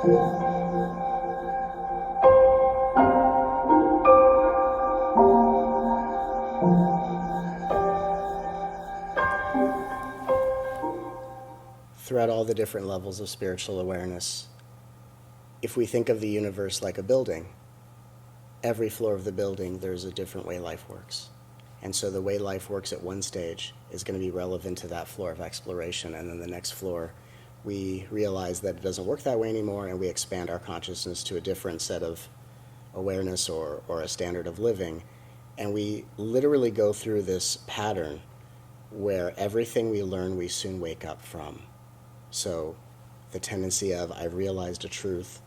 Throughout all the different levels of spiritual awareness, if we think of the universe like a building, every floor of the building, there's a different way life works. And so the way life works at one stage is going to be relevant to that floor of exploration. And then the next floor, we realize that it doesn't work that way anymore, and we expand our consciousness to a different set of awareness or a standard of living. And we literally go through this pattern where everything we learn, we soon wake up from. So the tendency of, I realized a truth,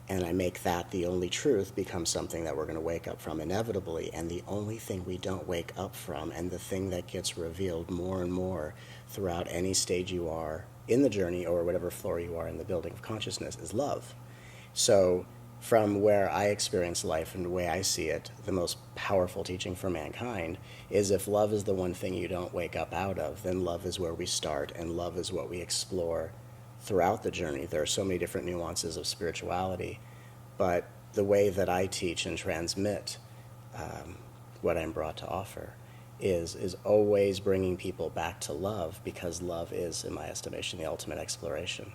and I make that the only truth, becomes something that we're going to wake up from inevitably. And the only thing we don't wake up from, and the thing that gets revealed more and more throughout any stage you are in the journey or whatever floor you are in the building of consciousness, is love. So from where I experience life and the way I see it, the most powerful teaching for mankind is, if love is the one thing you don't wake up out of, then love is where we start, and love is what we explore throughout the journey. There are so many different nuances of spirituality, but the way that I teach and transmit what I'm brought to offer is always bringing people back to love, because love is, in my estimation, the ultimate exploration.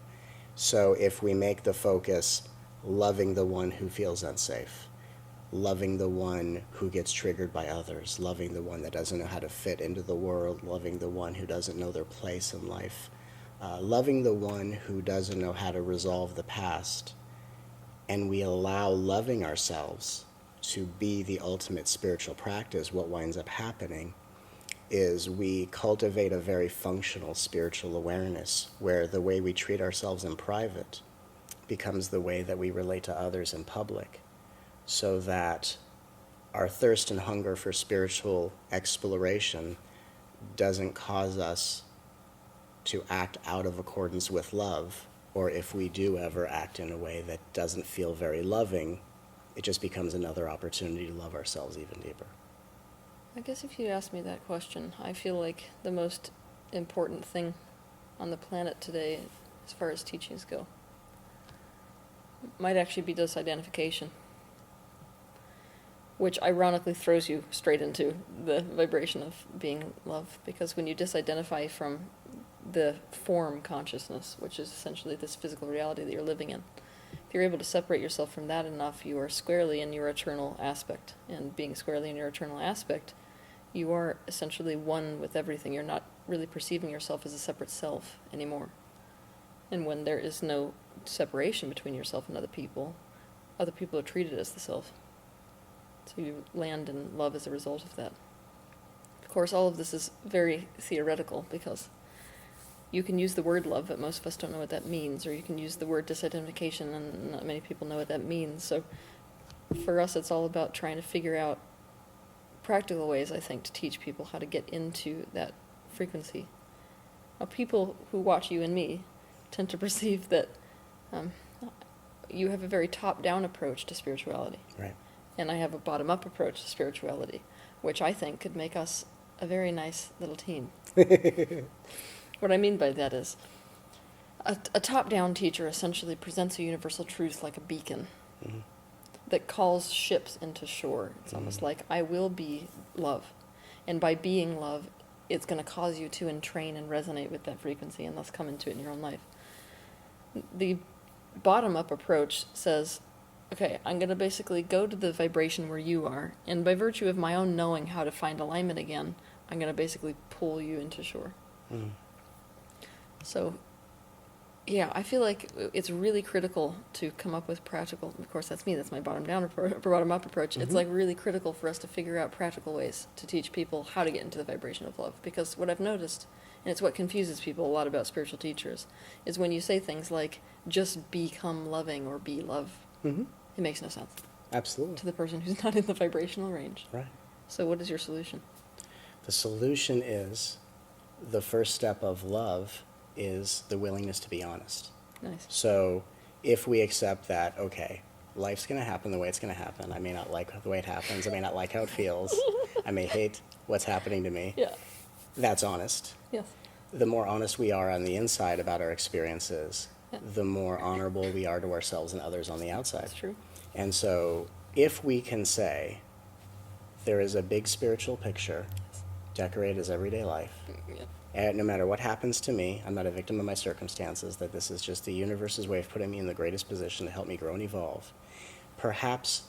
So if we make the focus loving the one who feels unsafe, loving the one who gets triggered by others, loving the one that doesn't know how to fit into the world, loving the one who doesn't know their place in life, loving the one who doesn't know how to resolve the past, and we allow loving ourselves to be the ultimate spiritual practice, what winds up happening is we cultivate a very functional spiritual awareness, where the way we treat ourselves in private becomes the way that we relate to others in public, so that our thirst and hunger for spiritual exploration doesn't cause us to act out of accordance with love, or if we do ever act in a way that doesn't feel very loving, it just becomes another opportunity to love ourselves even deeper. I guess if you asked me that question, I feel like the most important thing on the planet today, as far as teachings go, might actually be disidentification, which ironically throws you straight into the vibration of being love, because when you disidentify from the form consciousness, which is essentially this physical reality that you're living in, if you're able to separate yourself from that enough, you are squarely in your eternal aspect. And being squarely in your eternal aspect, you are essentially one with everything. You're not really perceiving yourself as a separate self anymore. And when there is no separation between yourself and other people are treated as the self. So you land in love as a result of that. Of course, all of this is very theoretical, because you can use the word love, but most of us don't know what that means, or you can use the word disidentification, and not many people know what that means. So for us, it's all about trying to figure out practical ways, I think, to teach people how to get into that frequency. Now, people who watch you and me tend to perceive that you have a very top-down approach to spirituality. Right. And I have a bottom-up approach to spirituality, which I think could make us a very nice little team. What I mean by that is, a top-down teacher essentially presents a universal truth like a beacon that calls ships into shore. It's almost like, I will be love. And by being love, it's going to cause you to entrain and resonate with that frequency, and thus come into it in your own life. The bottom-up approach says, okay, I'm going to basically go to the vibration where you are, and by virtue of my own knowing how to find alignment again, I'm going to basically pull you into shore. So, yeah, I feel like it's really critical to come up with practical, of course that's me, that's my bottom-up approach. It's like really critical for us to figure out practical ways to teach people how to get into the vibration of love. Because what I've noticed, and it's what confuses people a lot about spiritual teachers, is when you say things like, just become loving or be love, it makes no sense. Absolutely. To the person who's not in the vibrational range. Right. So what is your solution? The solution is, the first step of love is the willingness to be honest. Nice. So if we accept that, okay, life's going to happen the way it's going to happen. I may not like the way it happens. I may not like how it feels. I may hate what's happening to me. Yeah. That's honest. Yes. The more honest we are on the inside about our experiences, the more honorable we are to ourselves and others on the outside. That's true. And so if we can say there is a big spiritual picture decorated as everyday life, Yeah. and no matter what happens to me, I'm not a victim of my circumstances, that this is just the universe's way of putting me in the greatest position to help me grow and evolve. Perhaps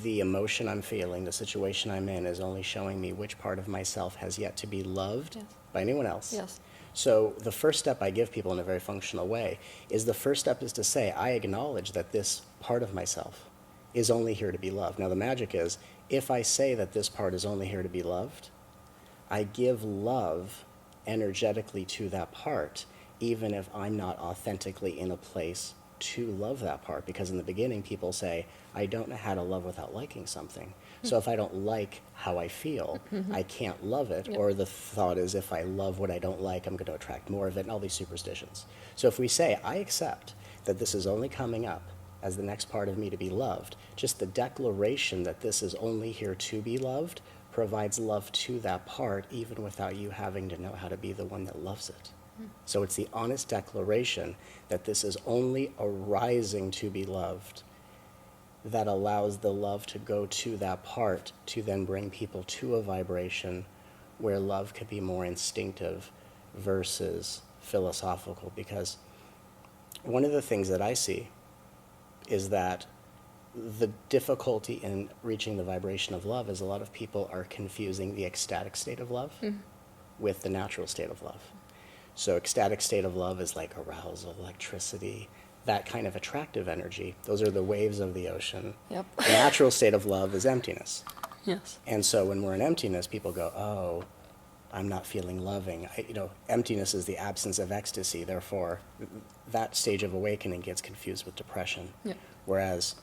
the emotion I'm feeling, the situation I'm in, is only showing me which part of myself has yet to be loved Yes. by anyone else. Yes. So the first step I give people in a very functional way is to say, I acknowledge that this part of myself is only here to be loved. Now the magic is, if I say that this part is only here to be loved, I give love energetically to that part, even if I'm not authentically in a place to love that part. Because in the beginning, people say, I don't know how to love without liking something. So if I don't like how I feel, I can't love it. Yep. Or the thought is, if I love what I don't like, I'm going to attract more of it, and all these superstitions. So if we say, I accept that this is only coming up as the next part of me to be loved, just the declaration that this is only here to be loved provides love to that part, even without you having to know how to be the one that loves it. So it's the honest declaration that this is only arising to be loved that allows the love to go to that part, to then bring people to a vibration where love could be more instinctive versus philosophical. Because one of the things that I see is that the difficulty in reaching the vibration of love is a lot of people are confusing the ecstatic state of love with the natural state of love. So ecstatic state of love is like arousal, electricity, that kind of attractive energy. Those are the waves of the ocean. Yep. The natural state of love is emptiness. Yes. And so when we're in emptiness, people go, oh, I'm not feeling loving. Emptiness is the absence of ecstasy. Therefore, that stage of awakening gets confused with depression. Yep. Whereas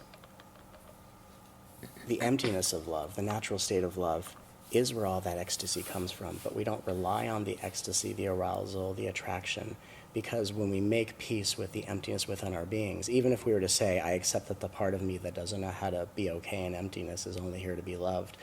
the emptiness of love, the natural state of love, is where all that ecstasy comes from. But we don't rely on the ecstasy, the arousal, the attraction, because when we make peace with the emptiness within our beings, even if we were to say, I accept that the part of me that doesn't know how to be okay in emptiness is only here to be loved,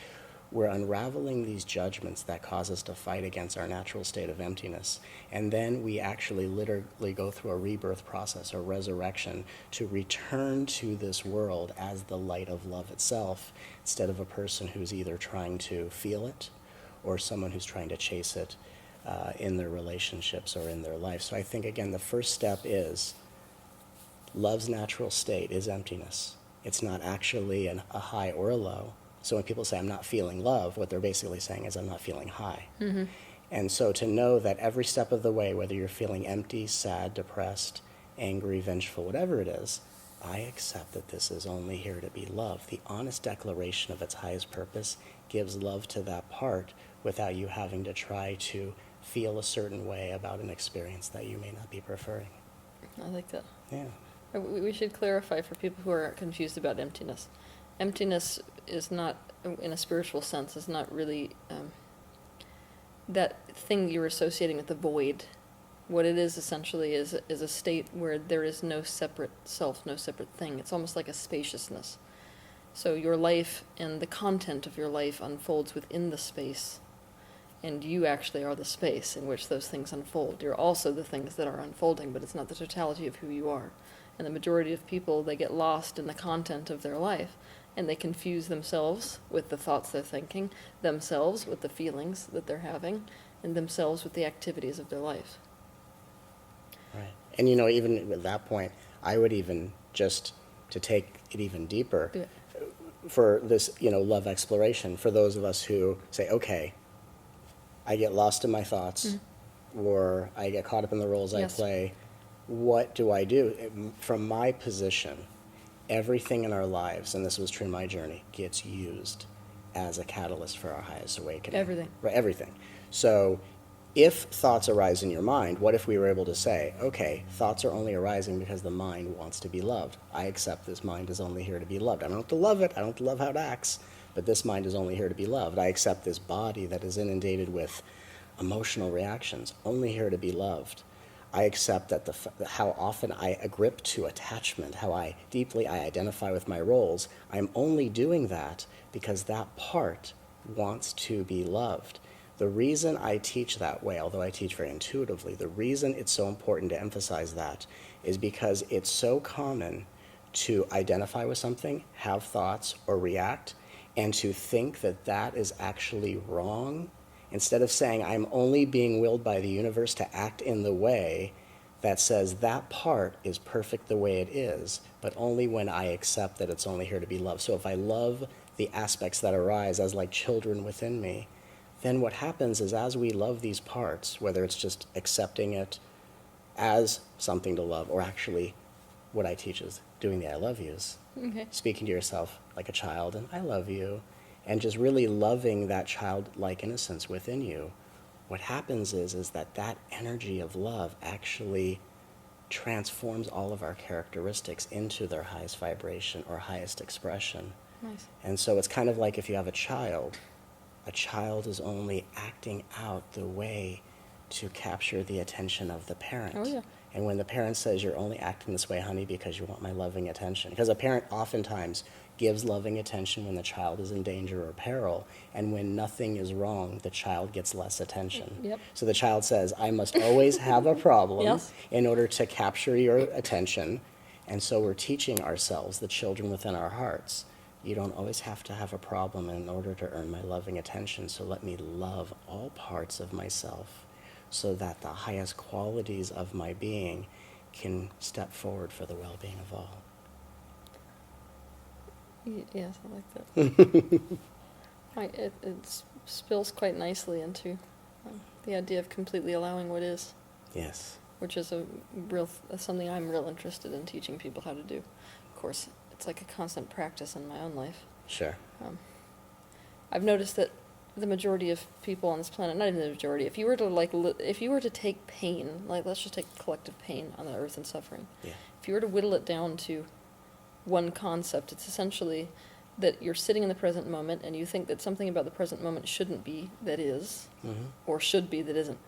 we're unraveling these judgments that cause us to fight against our natural state of emptiness. And then we actually literally go through a rebirth process, a resurrection, to return to this world as the light of love itself, instead of a person who's either trying to feel it or someone who's trying to chase it in their relationships or in their life. So I think, again, the first step is love's natural state is emptiness. It's not actually a high or a low. So when people say, I'm not feeling love, what they're basically saying is, I'm not feeling high. Mm-hmm. And so to know that every step of the way, whether you're feeling empty, sad, depressed, angry, vengeful, whatever it is, I accept that this is only here to be loved. The honest declaration of its highest purpose gives love to that part without you having to try to feel a certain way about an experience that you may not be preferring. I like that. Yeah. We should clarify for people who are confused about emptiness. Emptiness is not, in a spiritual sense, is not really that thing you're associating with the void. What it is essentially is a state where there is no separate self, no separate thing. It's almost like a spaciousness. So your life and the content of your life unfolds within the space, and you actually are the space in which those things unfold. You're also the things that are unfolding, but it's not the totality of who you are. And the majority of people, they get lost in the content of their life, and they confuse themselves with the thoughts they're thinking, themselves with the feelings that they're having, and themselves with the activities of their life. Right. And even at that point, I would even, just to take it even deeper, Yeah. for this, love exploration, for those of us who say, okay, I get lost in my thoughts, or I get caught up in the roles Yes. I play, what do I do? From my position, everything in our lives, and this was true in my journey, gets used as a catalyst for our highest awakening. Everything. Right, everything. So if thoughts arise in your mind, what if we were able to say, okay, thoughts are only arising because the mind wants to be loved. I accept this mind is only here to be loved. I don't have to love it. I don't have to love how it acts, but this mind is only here to be loved. I accept this body that is inundated with emotional reactions, only here to be loved. I accept that how often I grip to attachment, how deeply I identify with my roles. I'm only doing that because that part wants to be loved. The reason I teach that way, although I teach very intuitively, the reason it's so important to emphasize that is because it's so common to identify with something, have thoughts, or react, and to think that that is actually wrong. Instead of saying, I'm only being willed by the universe to act in the way that says that part is perfect the way it is, but only when I accept that it's only here to be loved. So if I love the aspects that arise as like children within me, then what happens is as we love these parts, whether it's just accepting it as something to love, or actually what I teach is doing the I love yous, Okay. speaking to yourself like a child, and I love you, and just really loving that childlike innocence within you, what happens is that that energy of love actually transforms all of our characteristics into their highest vibration or highest expression. Nice. And so it's kind of like if you have a child is only acting out the way to capture the attention of the parent. Oh, yeah. And when the parent says, you're only acting this way, honey, because you want my loving attention. Because a parent oftentimes gives loving attention when the child is in danger or peril. And when nothing is wrong, the child gets less attention. Yep. So the child says, I must always have a problem Yes. in order to capture your attention. And so we're teaching ourselves, the children within our hearts, you don't always have to have a problem in order to earn my loving attention. So let me love all parts of myself so that the highest qualities of my being can step forward for the well-being of all. Yes, I like that. It spills quite nicely into the idea of completely allowing what is, Yes. which is something I'm real interested in teaching people how to do. Of course, it's like a constant practice in my own life. Sure. I've noticed that the majority of people on this planet, not even the majority, if you were to if you were to take pain, like let's just take collective pain on the earth and suffering, Yeah. if you were to whittle it down to one concept, it's essentially that you're sitting in the present moment and you think that something about the present moment shouldn't be that is, Mm-hmm. or should be that isn't.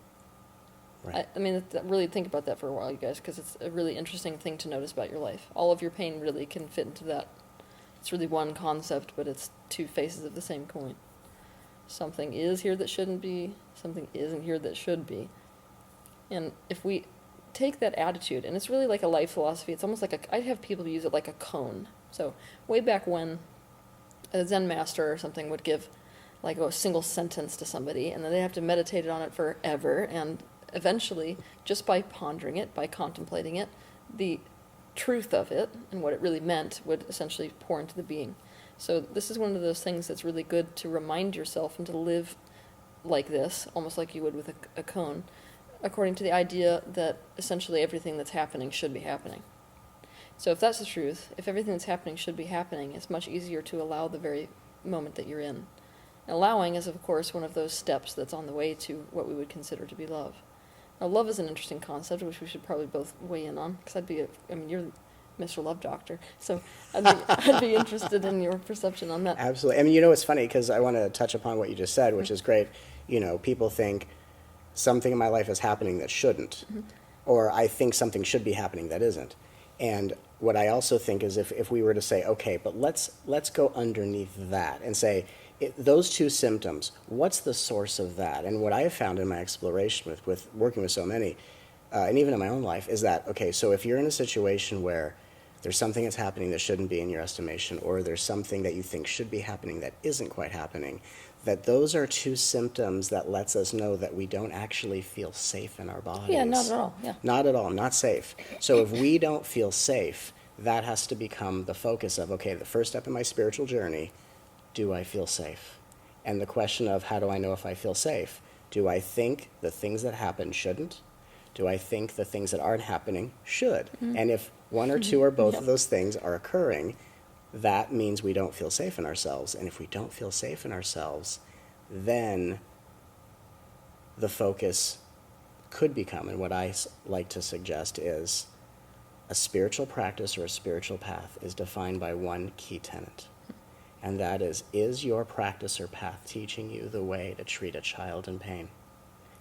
Right. I mean, really think about that for a while, you guys, because it's a really interesting thing to notice about your life. All of your pain really can fit into that. It's really one concept, but it's two faces of the same coin. Something is here that shouldn't be, something isn't here that should be. And if we take that attitude, and it's really like a life philosophy, it's almost like I have people use it like a cone. So way back when a Zen master or something would give like a single sentence to somebody, and then they have to meditate on it forever, and eventually, just by pondering it, by contemplating it, the truth of it and what it really meant would essentially pour into the being. So this is one of those things that's really good to remind yourself and to live like this, almost like you would with a cone, according to the idea that essentially everything that's happening should be happening. So if that's the truth, if everything that's happening should be happening, it's much easier to allow the very moment that you're in. And allowing is, of course, one of those steps that's on the way to what we would consider to be love. Now, love is an interesting concept, which we should probably both weigh in on, because you're Mr. Love Doctor, so I'd be interested in your perception on that. Absolutely. I mean, it's funny because I want to touch upon what you just said, which is great. People think something in my life is happening that shouldn't, or I think something should be happening that isn't. And what I also think is if we were to say, okay, but let's go underneath that and say, those two symptoms, what's the source of that? And what I have found in my exploration with working with so many, and even in my own life, is that, okay, so if you're in a situation where there's something that's happening that shouldn't be in your estimation, or there's something that you think should be happening that isn't quite happening, that those are two symptoms that lets us know that we don't actually feel safe in our bodies. Yeah, not at all, yeah. Not at all, not safe. So if we don't feel safe, that has to become the focus of, okay, the first step in my spiritual journey, do I feel safe? And the question of how do I know if I feel safe? Do I think the things that happen shouldn't? Do I think the things that aren't happening should? Mm-hmm. And if one or two or both of those things are occurring, that means we don't feel safe in ourselves. And if we don't feel safe in ourselves, then the focus could become, and what I like to suggest is, a spiritual practice or a spiritual path is defined by one key tenet. And that is your practice or path teaching you the way to treat a child in pain?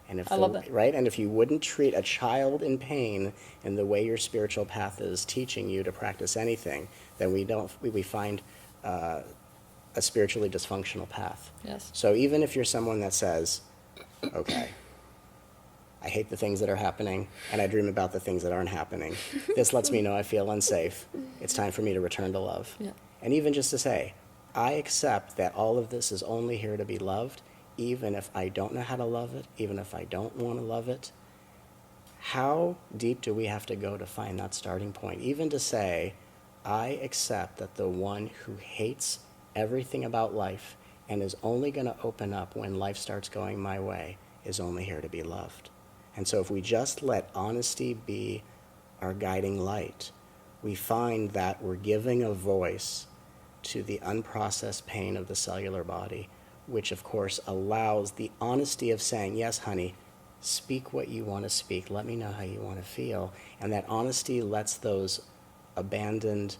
And if I love that. Right? And if you wouldn't treat a child in pain in the way your spiritual path is teaching you to practice anything, then we find a spiritually dysfunctional path. Yes. So even if you're someone that says, okay, I hate the things that are happening, and I dream about the things that aren't happening. This lets me know I feel unsafe. It's time for me to return to love. Yeah. And even just to say, I accept that all of this is only here to be loved, even if I don't know how to love it, even if I don't want to love it. How deep do we have to go to find that starting point? Even to say, I accept that the one who hates everything about life and is only going to open up when life starts going my way is only here to be loved. And so if we just let honesty be our guiding light, we find that we're giving a voice to the unprocessed pain of the cellular body, which of course allows the honesty of saying, yes, honey, speak what you want to speak. Let me know how you want to feel. And that honesty lets those abandoned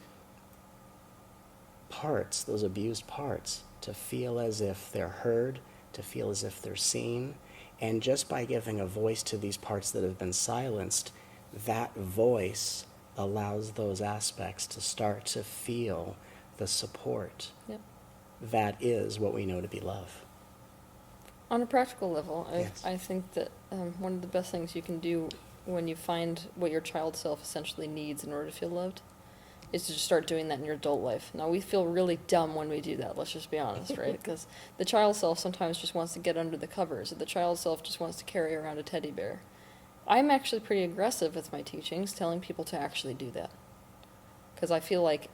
parts, those abused parts, to feel as if they're heard, to feel as if they're seen. And just by giving a voice to these parts that have been silenced, that voice allows those aspects to start to feel the support. Yep. That is what we know to be love. On a practical level, Yes. I think that one of the best things you can do when you find what your child self essentially needs in order to feel loved is to just start doing that in your adult life. Now, we feel really dumb when we do that, let's just be honest, right? Because the child self sometimes just wants to get under the covers, or the child self just wants to carry around a teddy bear. I'm actually pretty aggressive with my teachings, telling people to actually do that. Because I feel like,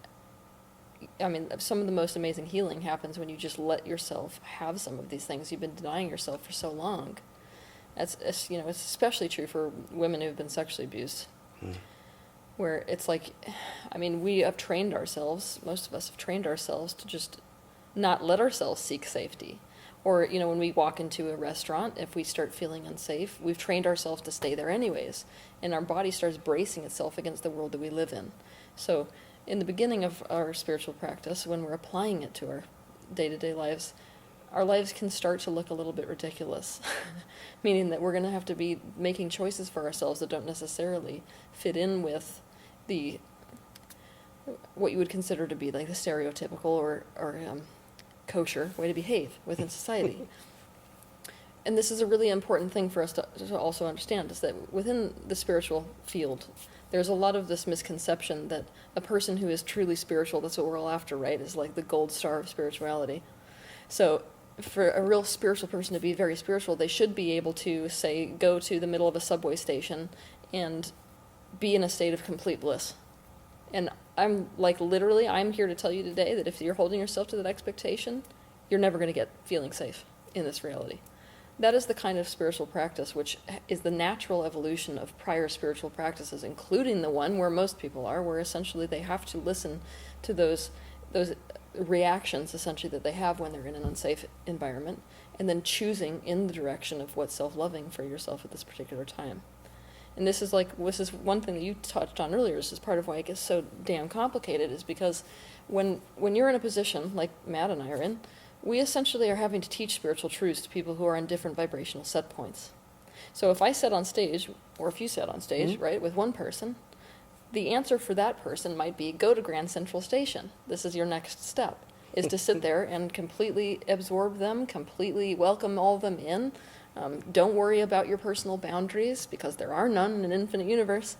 I mean, some of the most amazing healing happens when you just let yourself have some of these things you've been denying yourself for so long. It's especially true for women who've been sexually abused. Where it's like, I mean, we have trained ourselves, most of us have trained ourselves to just not let ourselves seek safety. Or, when we walk into a restaurant, if we start feeling unsafe, we've trained ourselves to stay there anyways. And our body starts bracing itself against the world that we live in. So, in the beginning of our spiritual practice, when we're applying it to our day-to-day lives, our lives can start to look a little bit ridiculous. Meaning that we're going to have to be making choices for ourselves that don't necessarily fit in with what you would consider to be like the stereotypical or kosher way to behave within society. And this is a really important thing for us to also understand, is that within the spiritual field, there's a lot of this misconception that a person who is truly spiritual, that's what we're all after, right, is like the gold star of spirituality. So for a real spiritual person to be very spiritual, they should be able to, say, go to the middle of a subway station and be in a state of complete bliss. And I'm like, literally, I'm here to tell you today that if you're holding yourself to that expectation, you're never going to get feeling safe in this reality. That is the kind of spiritual practice which is the natural evolution of prior spiritual practices, including the one where most people are, where essentially they have to listen to those reactions, essentially, that they have when they're in an unsafe environment, and then choosing in the direction of what's self-loving for yourself at this particular time. And this is one thing that you touched on earlier. This is part of why it gets so damn complicated, is because when you're in a position like Matt and I are in, we essentially are having to teach spiritual truths to people who are on different vibrational set points. So if I sat on stage, or if you sat on stage, right, with one person, the answer for that person might be, go to Grand Central Station. This is your next step, is to sit there and completely absorb them, completely welcome all of them in. Don't worry about your personal boundaries, because there are none in an infinite universe.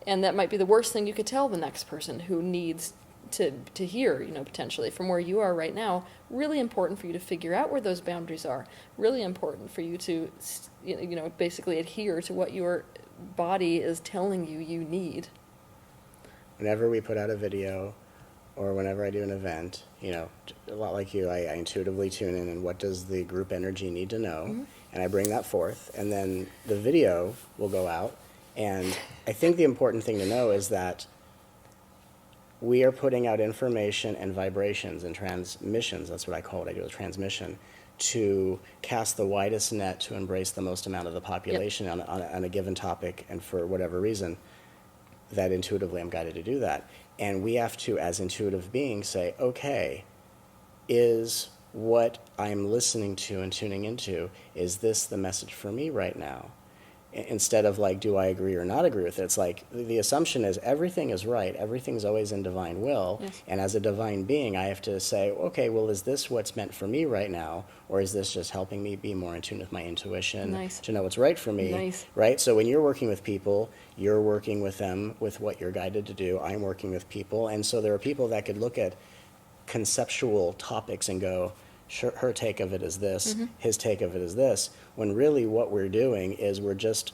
And that might be the worst thing you could tell the next person who needs to hear, potentially from where you are right now. Really important for you to figure out where those boundaries are. Really important for you to, basically adhere to what your body is telling you need. Whenever we put out a video, or whenever I do an event, a lot like you, I intuitively tune in and what does the group energy need to know, and I bring that forth, and then the video will go out. And I think the important thing to know is that we are putting out information and vibrations and transmissions, that's what I call it, I do a transmission, to cast the widest net to embrace the most amount of the population on a given topic, and for whatever reason, that intuitively I'm guided to do that. And we have to, as intuitive beings, say, okay, is what I'm listening to and tuning into, is this the message for me right now? instead of like, do I agree or not agree with it? It's like the assumption is everything is right, everything's always in divine will, Yes. and as a divine being, I have to say, okay, well, is this what's meant for me right now, or is this just helping me be more in tune with my intuition Nice. to know what's right for me? Nice. Right? So when you're working with people, you're working with them with what you're guided to do. I'm working with people, and so there are people that could look at conceptual topics and go, sure, her take of it is this, his take of it is this, when really what we're doing is we're just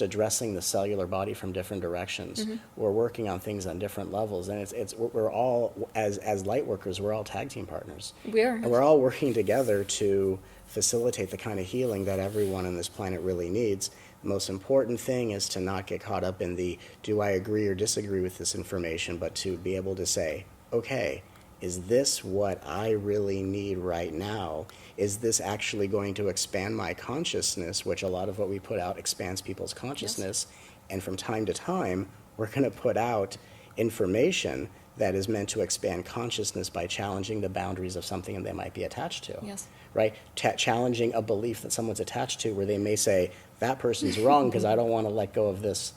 addressing the cellular body from different directions. We're working on things on different levels, and we're all, as light workers, we're all tag team partners. We are. And we're all working together to facilitate the kind of healing that everyone on this planet really needs. The most important thing is to not get caught up in the, do I agree or disagree with this information, but to be able to say, okay, is this what I really need right now? Is this actually going to expand my consciousness, which a lot of what we put out expands people's consciousness. And from time to time, we're going to put out information that is meant to expand consciousness by challenging the boundaries of something that they might be attached to. Yes. Right? Challenging a belief that someone's attached to, where they may say, that person's wrong because I don't want to let go of this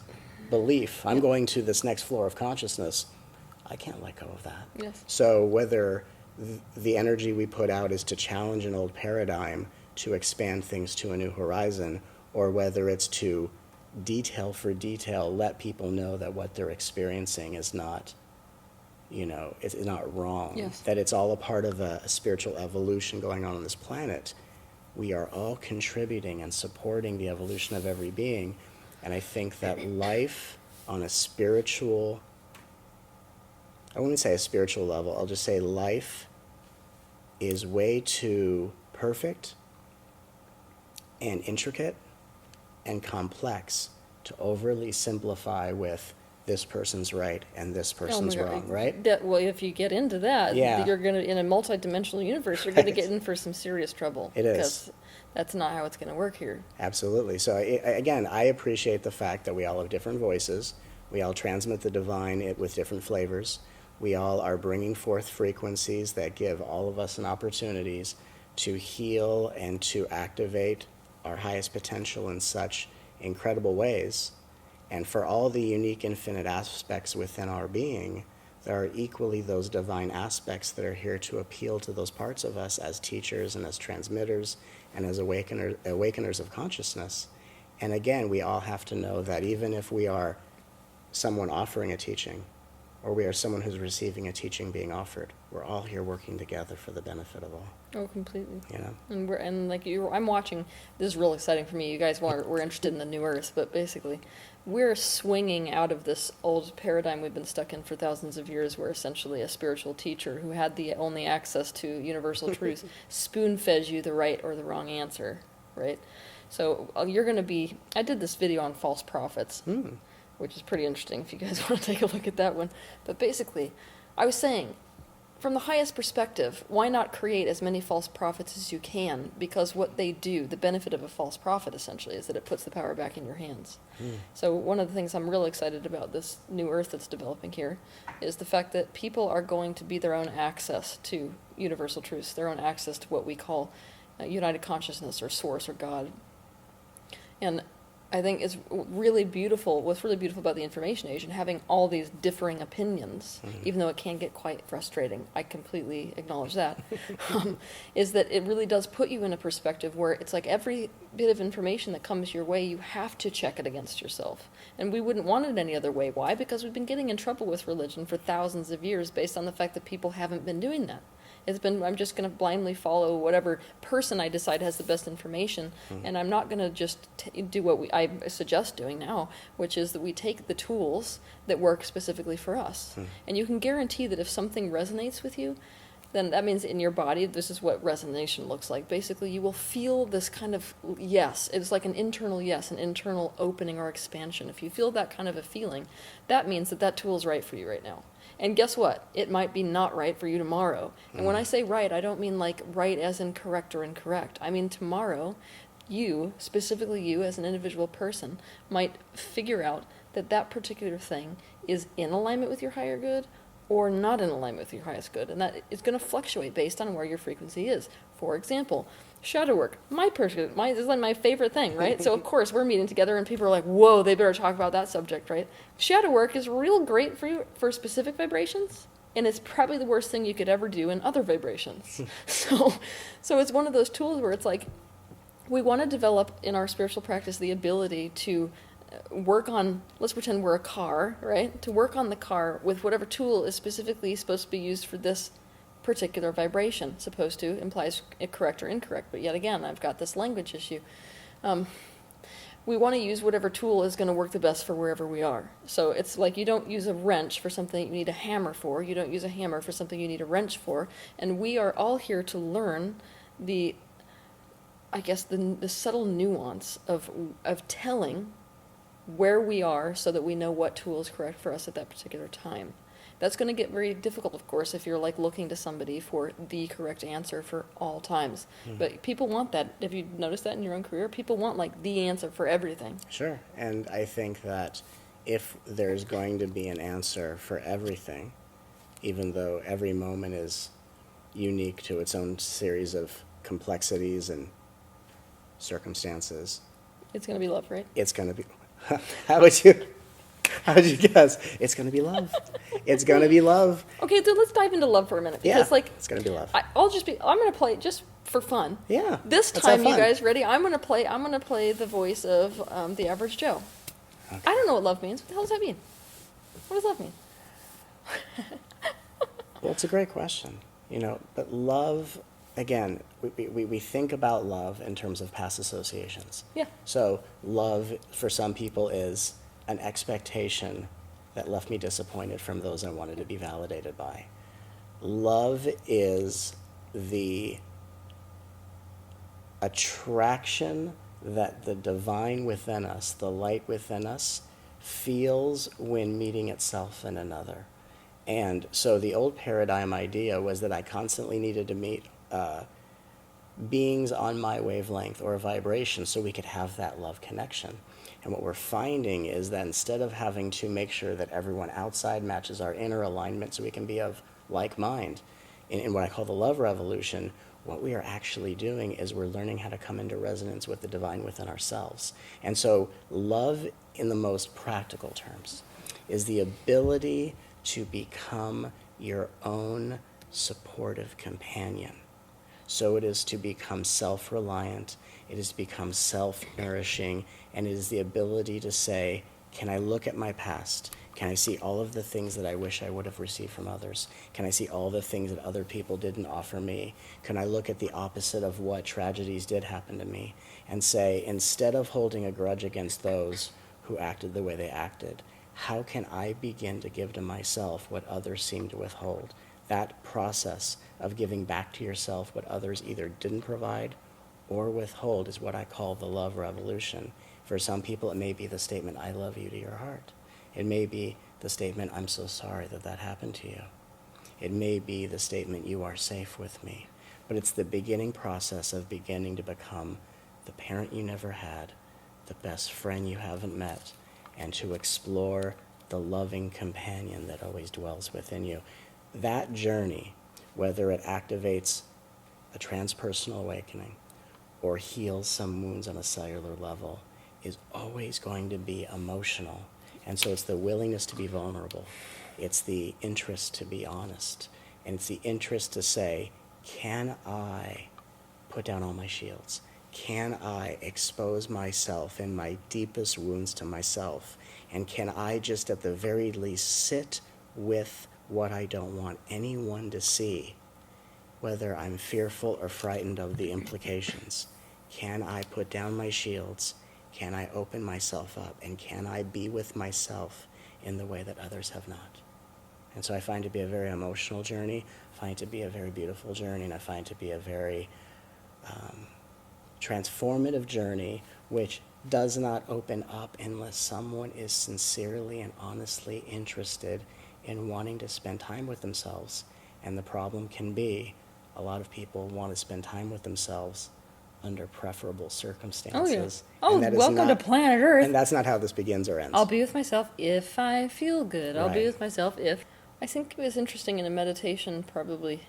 belief. I'm going to this next floor of consciousness. I can't let go of that. Yes. So whether the energy we put out is to challenge an old paradigm, to expand things to a new horizon, or whether it's to detail for detail let people know that what they're experiencing is not, it's not wrong. Yes. That it's all a part of a spiritual evolution going on this planet. We are all contributing and supporting the evolution of every being. And I think that life on a spiritual, I wouldn't say a spiritual level, I'll just say life is way too perfect and intricate and complex to overly simplify with this person's right and this person's Oh my God. wrong, right? Well, if you get into that, Yeah. you're going to, in a multidimensional universe, you're going to Right. get in for some serious trouble. It is. Because that's not how it's going to work here. Absolutely. So again, I appreciate the fact that we all have different voices. We all transmit the divine with different flavors. We all are bringing forth frequencies that give all of us an opportunities to heal and to activate our highest potential in such incredible ways. And for all the unique infinite aspects within our being, there are equally those divine aspects that are here to appeal to those parts of us as teachers and as transmitters and as awakeners of consciousness. And again, we all have to know that even if we are someone offering a teaching, or we are someone who's receiving a teaching being offered, we're all here working together for the benefit of all. Oh, completely. And I'm watching. This is real exciting for me. You guys we're interested in the new Earth, but basically, we're swinging out of this old paradigm we've been stuck in for thousands of years, where essentially a spiritual teacher who had the only access to universal truth spoon-fed you the right or the wrong answer, right? So you're going to be. I did this video on false prophets. Which is pretty interesting if you guys want to take a look at that one. But basically, I was saying, from the highest perspective, why not create as many false prophets as you can? Because what they do, the benefit of a false prophet essentially, is that it puts the power back in your hands. So one of the things I'm real excited about this new Earth that's developing here is the fact that people are going to be their own access to universal truths, their own access to what we call united consciousness or source or God. And I think it's really beautiful. What's really beautiful about the information age and having all these differing opinions, even though it can get quite frustrating, I completely acknowledge that, is that it really does put you in a perspective where it's like every bit of information that comes your way, you have to check it against yourself. And we wouldn't want it any other way. Why? Because we've been getting in trouble with religion for thousands of years based on the fact that people haven't been doing that. It's been, I'm just going to blindly follow whatever person I decide has the best information, and I'm not going to just do what I suggest doing now, which is that we take the tools that work specifically for us. And you can guarantee that if something resonates with you, then that means in your body, this is what resonation looks like. Basically, you will feel this kind of yes. It's like an internal yes, an internal opening or expansion. If you feel that kind of a feeling, that means that that tool is right for you right now. And guess what? It might be not right for you tomorrow. And when I say right, I don't mean like right as in correct or incorrect. I mean tomorrow, you, specifically you as an individual person, might figure out that that particular thing is in alignment with your higher good or not in alignment with your highest good. And that is going to fluctuate based on where your frequency is. For example, shadow work. This is like my favorite thing, right? So of course we're meeting together and people are like, whoa, they better talk about that subject, right? Shadow work is real great for you for specific vibrations. And it's probably the worst thing you could ever do in other vibrations. So it's one of those tools where it's like, we want to develop in our spiritual practice the ability to work on, let's pretend we're a car, right? To work on the car with whatever tool is specifically supposed to be used for this particular vibration. Supposed to implies correct or incorrect, but yet again, I've got this language issue. We want to use whatever tool is going to work the best for wherever we are. So it's like you don't use a wrench for something you need a hammer for. You don't use a hammer for something you need a wrench for. And we are all here to learn the subtle nuance of telling where we are so that we know what tool is correct for us at that particular time. That's going to get very difficult, of course, if you're like looking to somebody for the correct answer for all times. But people want that. Have you noticed that in your own career? People want like the answer for everything. Sure. And I think that if there's going to be an answer for everything, even though every moment is unique to its own series of complexities and circumstances, It's going to be love, right? it's going to be... How would you guess? It's going to be love. It's going to be love. Okay, so let's dive into love for a minute. Because, It's going to be love. I'm going to play just for fun. Yeah. This let's time, have you fun. guys ready? I'm going to play the voice of the average Joe. Okay. I don't know what love means. What the hell does that mean? What does love mean? Well, it's a great question. But love, again, we think about love in terms of past associations. Yeah. So love for some people is an expectation that left me disappointed from those I wanted to be validated by. Love is the attraction that the divine within us, the light within us, feels when meeting itself in another. And so the old paradigm idea was that I constantly needed to meet beings on my wavelength or vibration so we could have that love connection. And what we're finding is that instead of having to make sure that everyone outside matches our inner alignment so we can be of like mind, in what I call the love revolution, what we are actually doing is we're learning how to come into resonance with the divine within ourselves. And so love, in the most practical terms, is the ability to become your own supportive companion. So it is to become self-reliant, it is to become self-nourishing, and it is the ability to say, can I look at my past? Can I see all of the things that I wish I would have received from others? Can I see all the things that other people didn't offer me? Can I look at the opposite of what tragedies did happen to me and say, instead of holding a grudge against those who acted the way they acted, how can I begin to give to myself what others seem to withhold? That process of giving back to yourself what others either didn't provide or withhold is what I call the love revolution. For some people, it may be the statement, I love you, to your heart. It may be the statement, I'm so sorry that that happened to you. It may be the statement, you are safe with me. But it's the beginning process of beginning to become the parent you never had, the best friend you haven't met, and to explore the loving companion that always dwells within you. That journey, whether it activates a transpersonal awakening or heals some wounds on a cellular level, is always going to be emotional. And so it's the willingness to be vulnerable. It's the interest to be honest. And it's the interest to say, can I put down all my shields? Can I expose myself in my deepest wounds to myself? And can I just at the very least sit with what I don't want anyone to see, whether I'm fearful or frightened of the implications? Can I put down my shields? Can I open myself up? And can I be with myself in the way that others have not? And so I find it to be a very emotional journey. I find it to be a very beautiful journey. And I find it to be a very transformative journey, which does not open up unless someone is sincerely and honestly interested in wanting to spend time with themselves. And the problem can be a lot of people want to spend time with themselves under preferable circumstances. Oh, And that is welcome not- to planet Earth. And that's not how this begins or ends. I'll be with myself if I feel good. I'll be Right. with myself if... I think it was interesting in a meditation probably,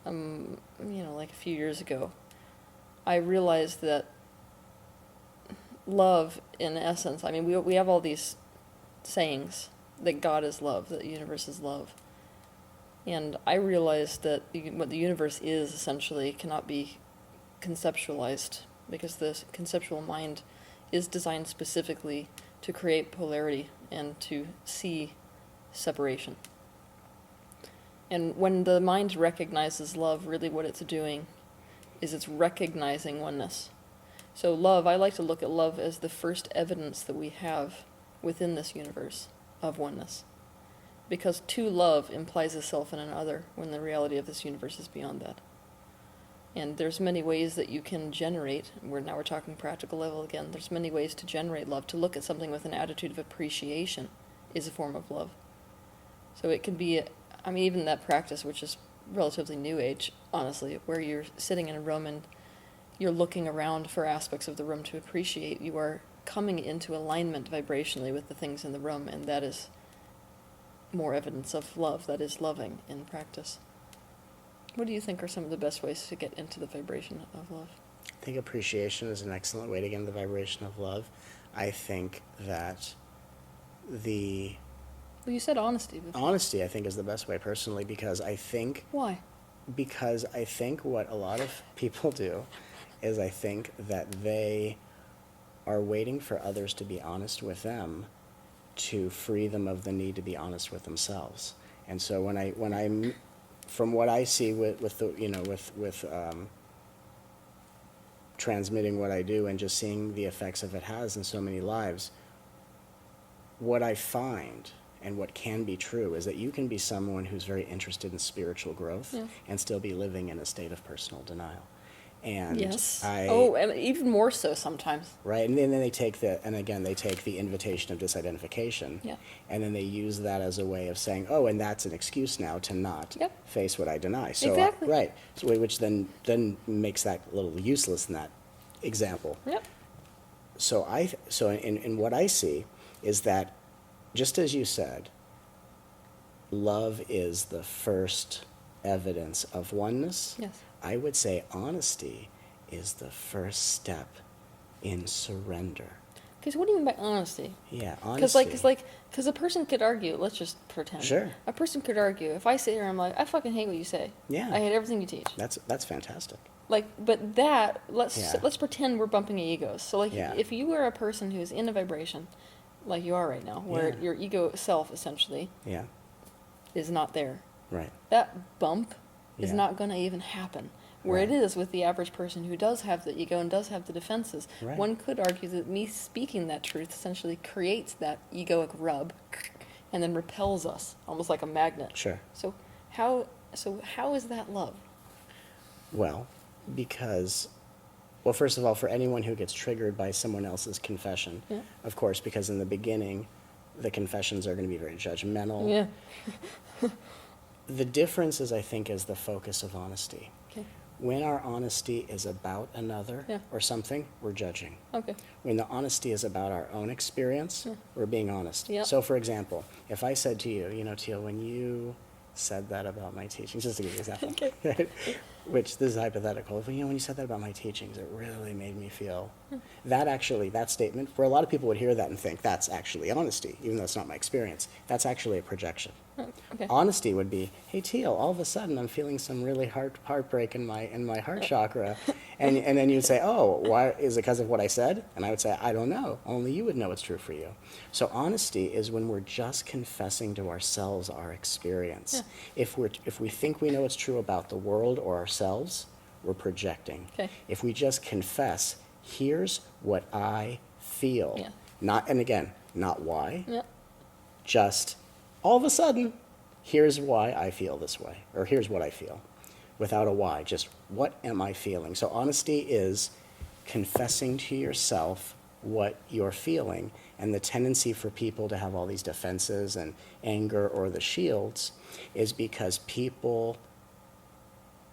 like a few years ago. I realized that love, in essence, I mean, we have all these sayings that God is love, that the universe is love. And I realized that what the universe is essentially cannot be conceptualized, because the conceptual mind is designed specifically to create polarity and to see separation. And when the mind recognizes love, really what it's doing is it's recognizing oneness. So love, I like to look at love as the first evidence that we have within this universe of oneness. Because to love implies a self and an other, when the reality of this universe is beyond that. And there's many ways that you can generate, now we're talking practical level again, there's many ways to generate love. To look at something with an attitude of appreciation is a form of love. So it can be, even that practice, which is relatively new age, honestly, where you're sitting in a room and you're looking around for aspects of the room to appreciate, you are coming into alignment vibrationally with the things in the room, and that is more evidence of love, that is loving in practice. What do you think are some of the best ways to get into the vibration of love? I think appreciation is an excellent way to get into the vibration of love. I think that Well, you said honesty before. honesty, I think, is the best way personally, because I think Why? what a lot of people do is I think that they are waiting for others to be honest with them to free them of the need to be honest with themselves. And so when I'm, from what I see with transmitting what I do and just seeing the effects of it has in so many lives, what I find and what can be true is that you can be someone who's very interested in spiritual growth, Yeah. and still be living in a state of personal denial. And Yes. And even more so sometimes. right, and then they take the invitation of disidentification, Yeah. and then they use that as a way of saying, oh, and that's an excuse now to not Yep. face what I deny. So Exactly. right, so, which then makes that a little useless in that example. Yep. So in what I see is that, just as you said, love is the first evidence of oneness. Yes. I would say honesty is the first step in surrender. Because what do you mean by honesty? Yeah, honesty. Because a person could argue. Let's just pretend. Sure. A person could argue. If I sit here and I'm like, I fucking hate what you say. Yeah. I hate everything you teach. That's fantastic. But that Yeah. let's pretend we're bumping egos. So Yeah. if you were a person who's in a vibration, like you are right now, where Yeah. your ego self essentially Yeah, is not there, right. that bump is Yeah. not going to even happen. Where it Right. is with the average person who does have the ego and does have the defenses, Right. one could argue that me speaking that truth essentially creates that egoic rub and then repels us, almost like a magnet. Sure. So how is that love? Well, first of all, for anyone who gets triggered by someone else's confession, Yeah. of course, because in the beginning, the confessions are going to be very judgmental. Yeah. The difference is the focus of honesty. Okay. When our honesty is about another Yeah. or something, we're judging. Okay. When the honesty is about our own experience, Yeah. we're being honest. Yeah. So, for example, if I said to you, Teal, when you said that about my teachings, just to give you an example, Okay. which this is hypothetical, when you said that about my teachings, it really made me feel Hmm. that statement, where a lot of people would hear that and think that's actually honesty, even though it's not my experience. That's actually a projection. Oh, okay. Honesty would be, hey Teal, all of a sudden I'm feeling some really heartbreak in my heart chakra, and then you'd say, oh, why is it because of what I said? And I would say, I don't know. Only you would know what's true for you. So honesty is when we're just confessing to ourselves our experience. Yeah. If we think we know what's true about the world or ourselves, we're projecting. Okay. If we just confess, here's what I feel, Yeah. not why, Yeah. just all of a sudden, here's why I feel this way, or here's what I feel, without a why, just what am I feeling? So honesty is confessing to yourself what you're feeling, and the tendency for people to have all these defenses and anger or the shields is because people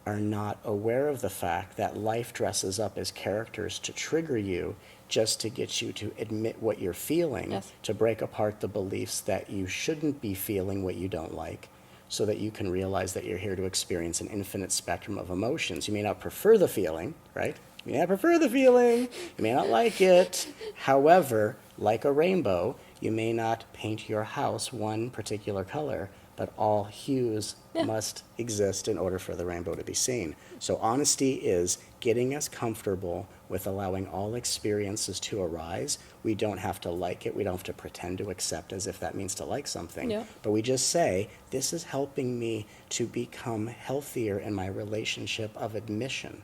are not aware of the fact that life dresses up as characters to trigger you, just to get you to admit what you're feeling, Yes. to break apart the beliefs that you shouldn't be feeling what you don't like, so that you can realize that you're here to experience an infinite spectrum of emotions. You may not prefer the feeling, right? You may not prefer the feeling, you may not like it. However, like a rainbow, you may not paint your house one particular color, but all hues Yeah. must exist in order for the rainbow to be seen. So honesty is getting us comfortable with allowing all experiences to arise. We don't have to like it. We don't have to pretend to accept as if that means to like something. Yeah. But we just say, this is helping me to become healthier in my relationship of admission.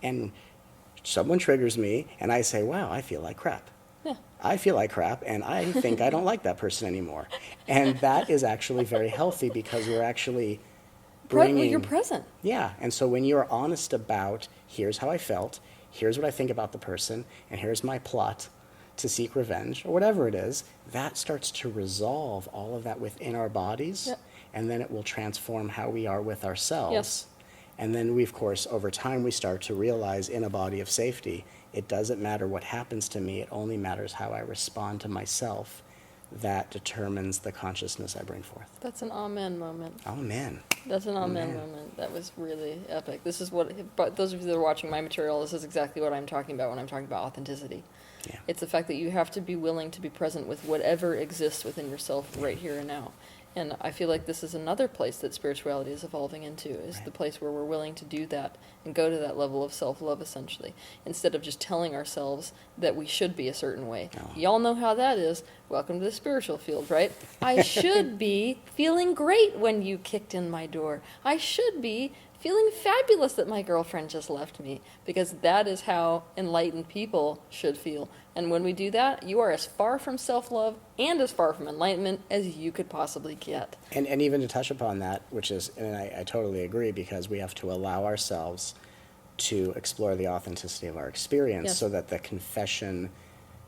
And someone triggers me, and I say, wow, I feel like crap. Yeah. I feel like crap, and I think I don't like that person anymore. And that is actually very healthy, because we're actually bringing... You're present. Yeah, and so when you're honest about, here's how I felt, here's what I think about the person, and here's my plot to seek revenge, or whatever it is, that starts to resolve all of that within our bodies, Yep. and then it will transform how we are with ourselves. Yes. And then we, of course, over time, we start to realize in a body of safety, it doesn't matter what happens to me, it only matters how I respond to myself. That determines the consciousness I bring forth. That's an amen moment. Amen. That's an amen Amen. moment. That was really epic. This is what, but those of you that are watching my material, this is exactly what I'm talking about when I'm talking about authenticity. Yeah. It's the fact that you have to be willing to be present with whatever exists within yourself right here and now. And I feel like this is another place that spirituality is evolving into, is Right. the place where we're willing to do that and go to that level of self-love, essentially, instead of just telling ourselves that we should be a certain way. Oh. Y'all know how that is. Welcome to the spiritual field, right? I should be feeling great when you kicked in my door. I should be feeling fabulous that my girlfriend just left me, because that is how enlightened people should feel. And when we do that, you are as far from self-love and as far from enlightenment as you could possibly get. And even to touch upon that, which is, and I totally agree, because we have to allow ourselves to explore the authenticity of our experience, Yes. so that the confession,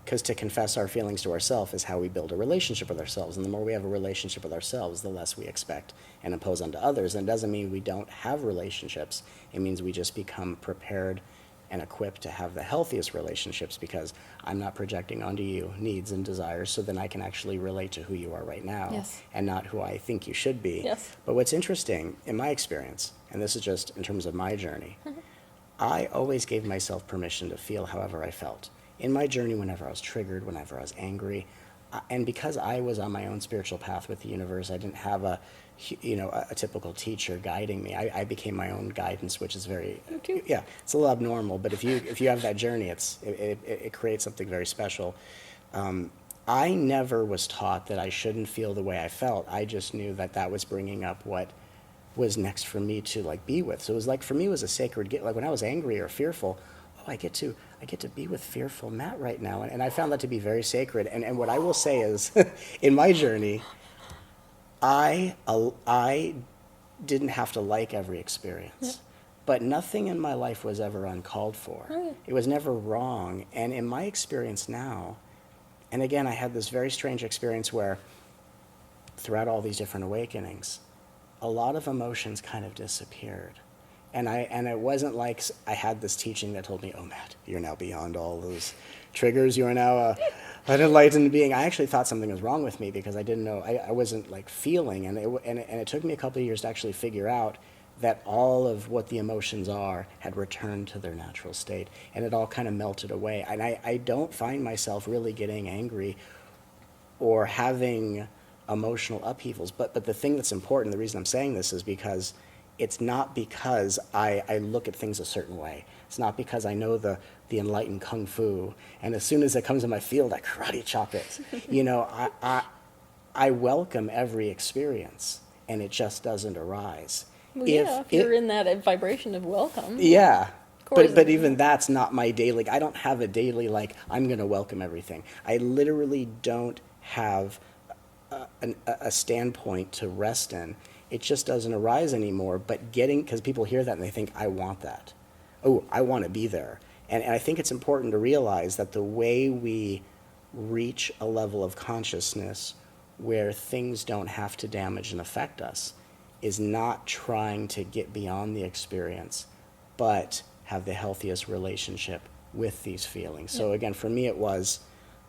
because to confess our feelings to ourselves is how we build a relationship with ourselves. And the more we have a relationship with ourselves, the less we expect and impose onto others. And it doesn't mean we don't have relationships. It means we just become prepared and equipped to have the healthiest relationships, because I'm not projecting onto you needs and desires, so then I can actually relate to who you are right now, Yes. and not who I think you should be. Yes. But what's interesting, in my experience, and this is just in terms of my journey, I always gave myself permission to feel however I felt. In my journey, whenever I was triggered, whenever I was angry, and because I was on my own spiritual path with the universe, I didn't have a typical teacher guiding me. I became my own guidance, which is very, Me too. yeah, it's a little abnormal. But if you have that journey, it creates something very special. I never was taught that I shouldn't feel the way I felt. I just knew that that was bringing up what was next for me to be with. So it was for me, it was a sacred gift. Like when I was angry or fearful, I get to be with fearful Matt right now. And I found that to be very sacred. And what I will say is, in my journey, I didn't have to like every experience. Yeah. But nothing in my life was ever uncalled for. Oh, yeah. It was never wrong. And in my experience now, and again, I had this very strange experience where throughout all these different awakenings, a lot of emotions kind of disappeared. And it wasn't like I had this teaching that told me, oh, Matt, you're now beyond all those triggers. You are now an enlightened being. I actually thought something was wrong with me, because I didn't know, I wasn't feeling. And it took me a couple of years to actually figure out that all of what the emotions are had returned to their natural state. And it all kind of melted away. And I don't find myself really getting angry or having emotional upheavals. But the thing that's important, the reason I'm saying this, is because it's not because I look at things a certain way. It's not because I know the enlightened kung fu, and as soon as it comes in my field, I karate chop it. I welcome every experience, and it just doesn't arise. Well, if you're in that vibration of welcome. Yeah. course. But even that's not my daily. I don't have a daily, I'm going to welcome everything. I literally don't have a standpoint to rest in. It just doesn't arise anymore. But because people hear that and they think, I want that. Oh, I want to be there. And I think it's important to realize that the way we reach a level of consciousness where things don't have to damage and affect us is not trying to get beyond the experience, but have the healthiest relationship with these feelings. So again, for me, it was,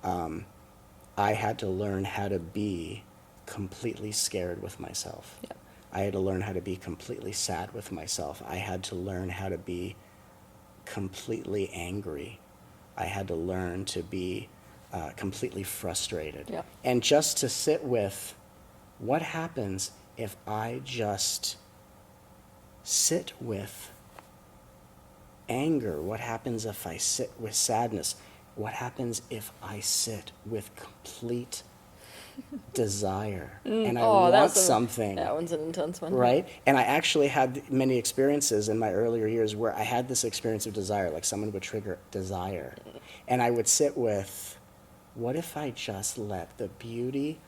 I had to learn how to be completely scared with myself. Yeah. I had to learn how to be completely sad with myself. I had to learn how to be completely angry. I had to learn to be completely frustrated. Yeah. And just to sit with, what happens if I just sit with anger? What happens if I sit with sadness? What happens if I sit with complete desire? And I want something. That one's an intense one. Right? And I actually had many experiences in my earlier years where I had this experience of desire, like someone would trigger desire. And I would sit with, what if I just let the beauty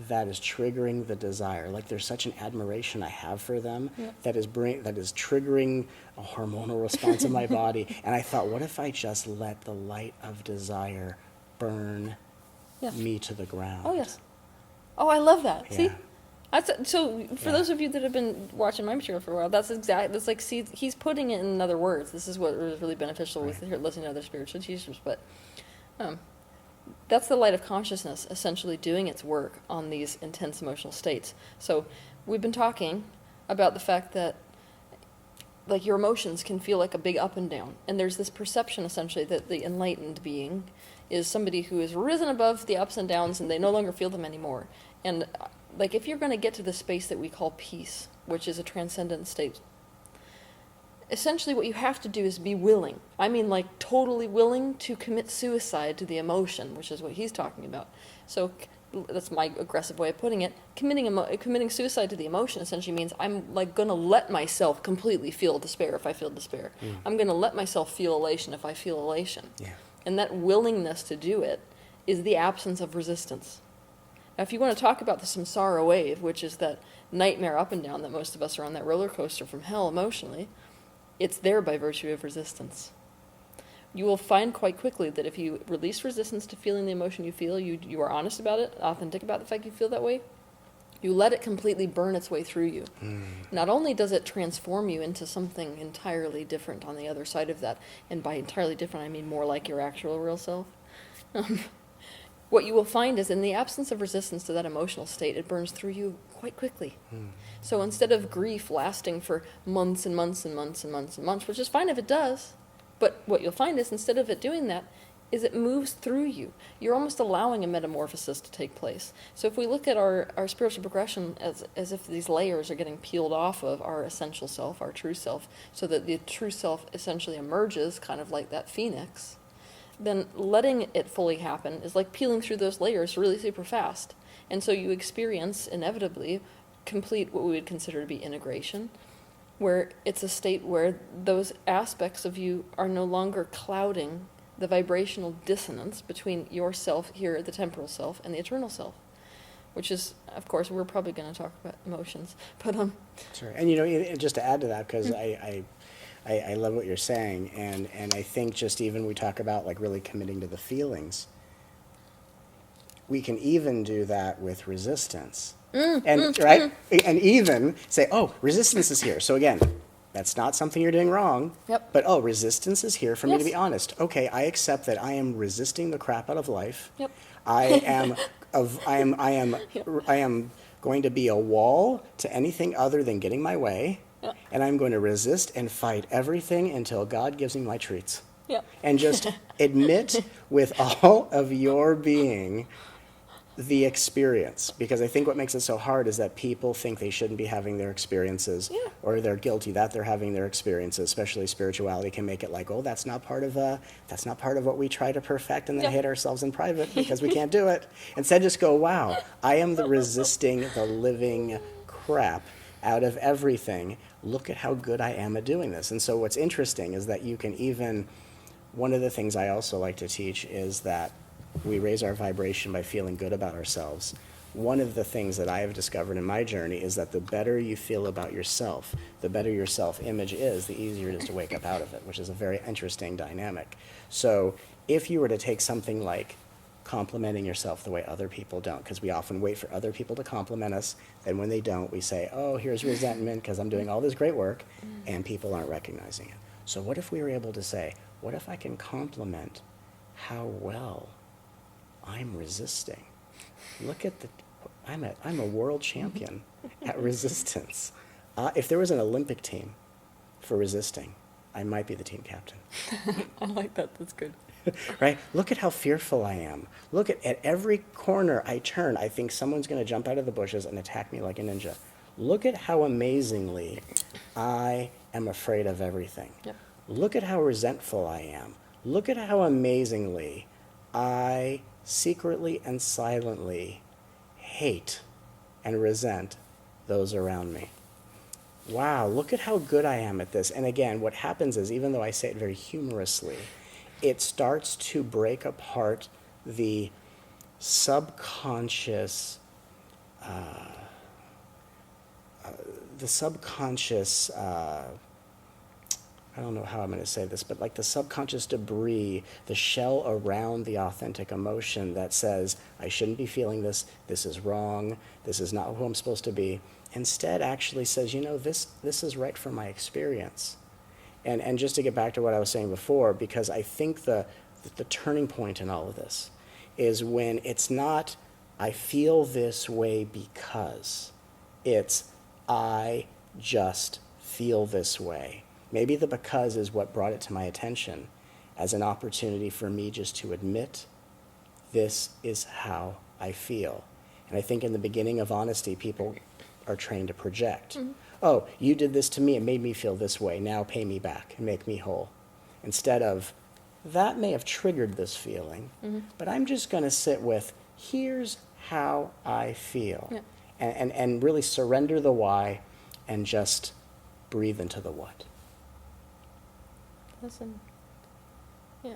that is triggering the desire, like there's such an admiration I have for them, that is triggering a hormonal response in my body. And I thought, what if I just let the light of desire burn me to the ground? Oh, yes. Oh, I love that. Yeah. See? So for those of you that have been watching my material for a while, that's like, see, he's putting it in other words. This is what was really beneficial with listening to other spiritual teachers. But that's the light of consciousness essentially doing its work on these intense emotional states. So we've been talking about the fact that, like, your emotions can feel like a big up and down. And there's this perception essentially that the enlightened being is somebody who has risen above the ups and downs and they no longer feel them anymore. And like, if you're going to get to the space that we call peace, which is a transcendent state, essentially what you have to do is be willing. I mean, like, totally willing to commit suicide to the emotion, which is what he's talking about. So that's my aggressive way of putting it. Committing suicide to the emotion essentially means I'm, like, going to let myself completely feel despair if I feel despair. I'm going to let myself feel elation if I feel elation. Yeah. And that willingness to do it is the absence of resistance. Now, if you want to talk about the samsara wave, which is that nightmare up and down that most of us are on, that roller coaster from hell emotionally, it's there by virtue of resistance. You will find quite quickly that if you release resistance to feeling the emotion you feel, you are honest about it, authentic about the fact you feel that way, you let it completely burn its way through you. Not only does it transform you into something entirely different on the other side of that, and by entirely different I mean more like your actual real self, what you will find is in the absence of resistance to that emotional state, it burns through you quite quickly. So instead of grief lasting for months and months and months and months and months, which is fine if it does, but what you'll find is instead of it doing that, is it moves through you. You're almost allowing a metamorphosis to take place. So if we look at our spiritual progression as if these layers are getting peeled off of our essential self, our true self, so that the true self essentially emerges kind of like that phoenix, then letting it fully happen is like peeling through those layers really super fast. And so you experience, inevitably, complete what we would consider to be integration, where it's a state where those aspects of you are no longer clouding the vibrational dissonance between yourself here, the temporal self, and the eternal self, which is, of course, we're probably going to talk about emotions, but Sure. And just to add to that, because I love what you're saying, and I think just even we talk about like really committing to the feelings, we can even do that with resistance. And even say, oh, resistance is here. So again, that's not something you're doing wrong. Yep. But oh, resistance is here for me to be Yes. honest. Okay, I accept that I am resisting the crap out of life. Yep. I am going to be a wall to anything other than getting my way. Yep. And I'm going to resist and fight everything until God gives me my treats. Yep. And just admit with all of your being the experience, because I think what makes it so hard is that people think they shouldn't be having their experiences, or they're guilty that they're having their experiences. Especially spirituality can make it like, oh, that's not part of what we try to perfect, and then hate ourselves in private because we can't do it. Instead, just go, wow, I am resisting the living crap out of everything. Look at how good I am at doing this. And so what's interesting is that you can even, one of the things I also like to teach is that we raise our vibration by feeling good about ourselves. One of the things that I have discovered in my journey is that the better you feel about yourself, the better your self-image is, the easier it is to wake up out of it, which is a very interesting dynamic. So if you were to take something like complimenting yourself the way other people don't, because we often wait for other people to compliment us. Then when they don't, we say, oh, here's resentment because I'm doing all this great work and people aren't recognizing it. So what if we were able to say, what if I can compliment how well I'm resisting? Look at I'm a world champion at resistance. If there was an Olympic team for resisting, I might be the team captain. I like that. That's good. Right? Look at how fearful I am. Look at every corner I turn, I think someone's going to jump out of the bushes and attack me like a ninja. Look at how amazingly I am afraid of everything. Yep. Look at how resentful I am. Look at how amazingly I secretly and silently hate and resent those around me. Wow, look at how good I am at this. And again, what happens is, even though I say it very humorously, it starts to break apart the subconscious, I don't know how I'm going to say this, but like the subconscious debris, the shell around the authentic emotion that says, I shouldn't be feeling this, this is wrong, this is not who I'm supposed to be, instead actually says, you know, this is right for my experience. And just to get back to what I was saying before, because I think the turning point in all of this is when it's not, I feel this way because, it's, I just feel this way. Maybe the because is what brought it to my attention as an opportunity for me just to admit, this is how I feel. And I think in the beginning of honesty, people are trained to project. Mm-hmm. Oh, you did this to me, it made me feel this way, now pay me back and make me whole. Instead of, that may have triggered this feeling, but I'm just going to sit with, here's how I feel. Yeah. And really surrender the why and just breathe into the what. Listen. Yeah.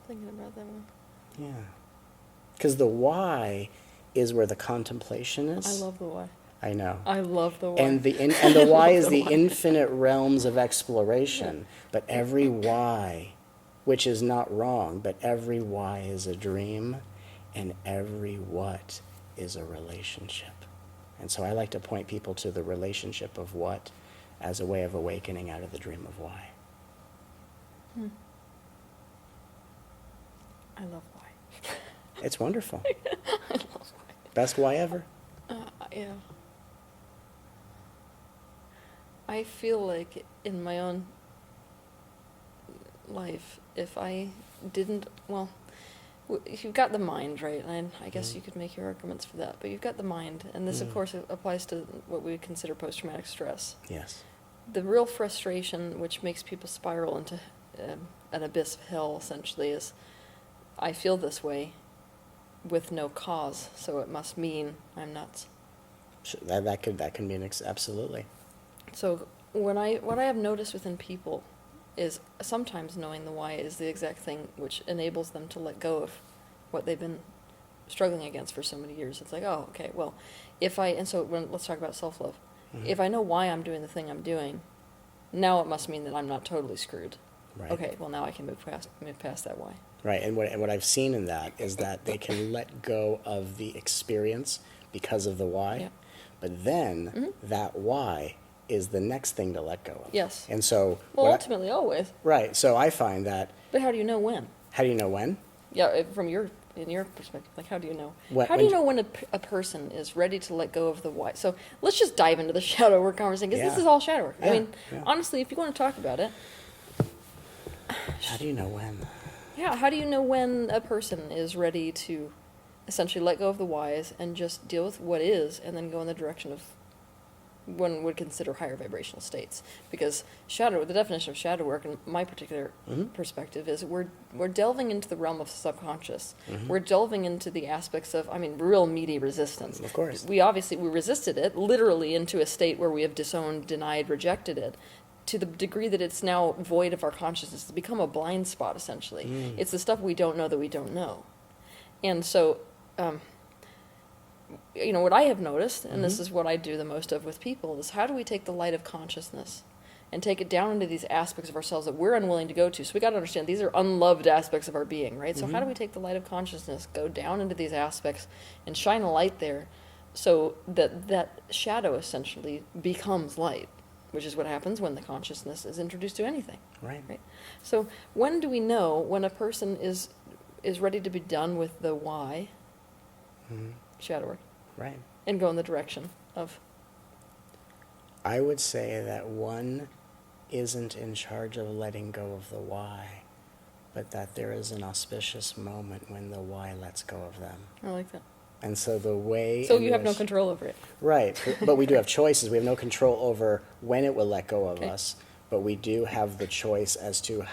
Thinking about that one. Yeah. Because the why is where the contemplation is. I love the why. I know. I love the why. And the why is the infinite realms of exploration. Yeah. But every why, which is not wrong, but every why is a dream, and every what is a relationship. And so I like to point people to the relationship of what as a way of awakening out of the dream of why. I love why. It's wonderful. I love why. Best why ever. Yeah. I feel like in my own life, if I didn't, well, if you've got the mind, right, and I guess you could make your arguments for that, but you've got the mind, and this, of course, applies to what we consider post-traumatic stress. Yes. The real frustration, which makes people spiral into an abyss of hell, essentially, is I feel this way with no cause, so it must mean I'm nuts. That can mean absolutely. So what I have noticed within people is sometimes knowing the why is the exact thing which enables them to let go of what they've been struggling against for so many years. It's like, oh, okay, well, let's talk about self-love. Mm-hmm. If I know why I'm doing the thing I'm doing, now it must mean that I'm not totally screwed. Right. Okay, well, now I can move past that why. Right, and what I've seen in that is that they can let go of the experience because of the why, yeah. But then that why is the next thing to let go of. Yes. And so... Well, ultimately, always. Right, so I find that... But how do you know when? How do you know when? Yeah, in your perspective, like how do you know? How do you know when a person is ready to let go of the why? So let's just dive into the shadow work conversation, because this is all shadow work. Yeah. I mean, honestly, if you want to talk about it... How do you know when? Yeah, how do you know when a person is ready to essentially let go of the whys and just deal with what is, and then go in the direction of one would consider higher vibrational states? Because the definition of shadow work, in my particular perspective, is we're delving into the realm of the subconscious. We're delving into the aspects of, real meaty resistance. Of course. We resisted it, literally into a state where we have disowned, denied, rejected it, to the degree that it's now void of our consciousness. It's become a blind spot, essentially. It's the stuff we don't know that we don't know. And so, what I have noticed, and this is what I do the most of with people, is how do we take the light of consciousness and take it down into these aspects of ourselves that we're unwilling to go to. So we got to understand these are unloved aspects of our being, right? So how do we take the light of consciousness, go down into these aspects, and shine a light there so that that shadow essentially becomes light, which is what happens when the consciousness is introduced to anything. Right. Right. So when do we know when a person is ready to be done with the why, shadow work, Right. and go in the direction of? I would say that one isn't in charge of letting go of the why, but that there is an auspicious moment when the why lets go of them. I like that. And so the way... So in you have no which- control over it. Right, but we do have choices. We have no control over when it will let go of Okay. us, but we do have the choice as to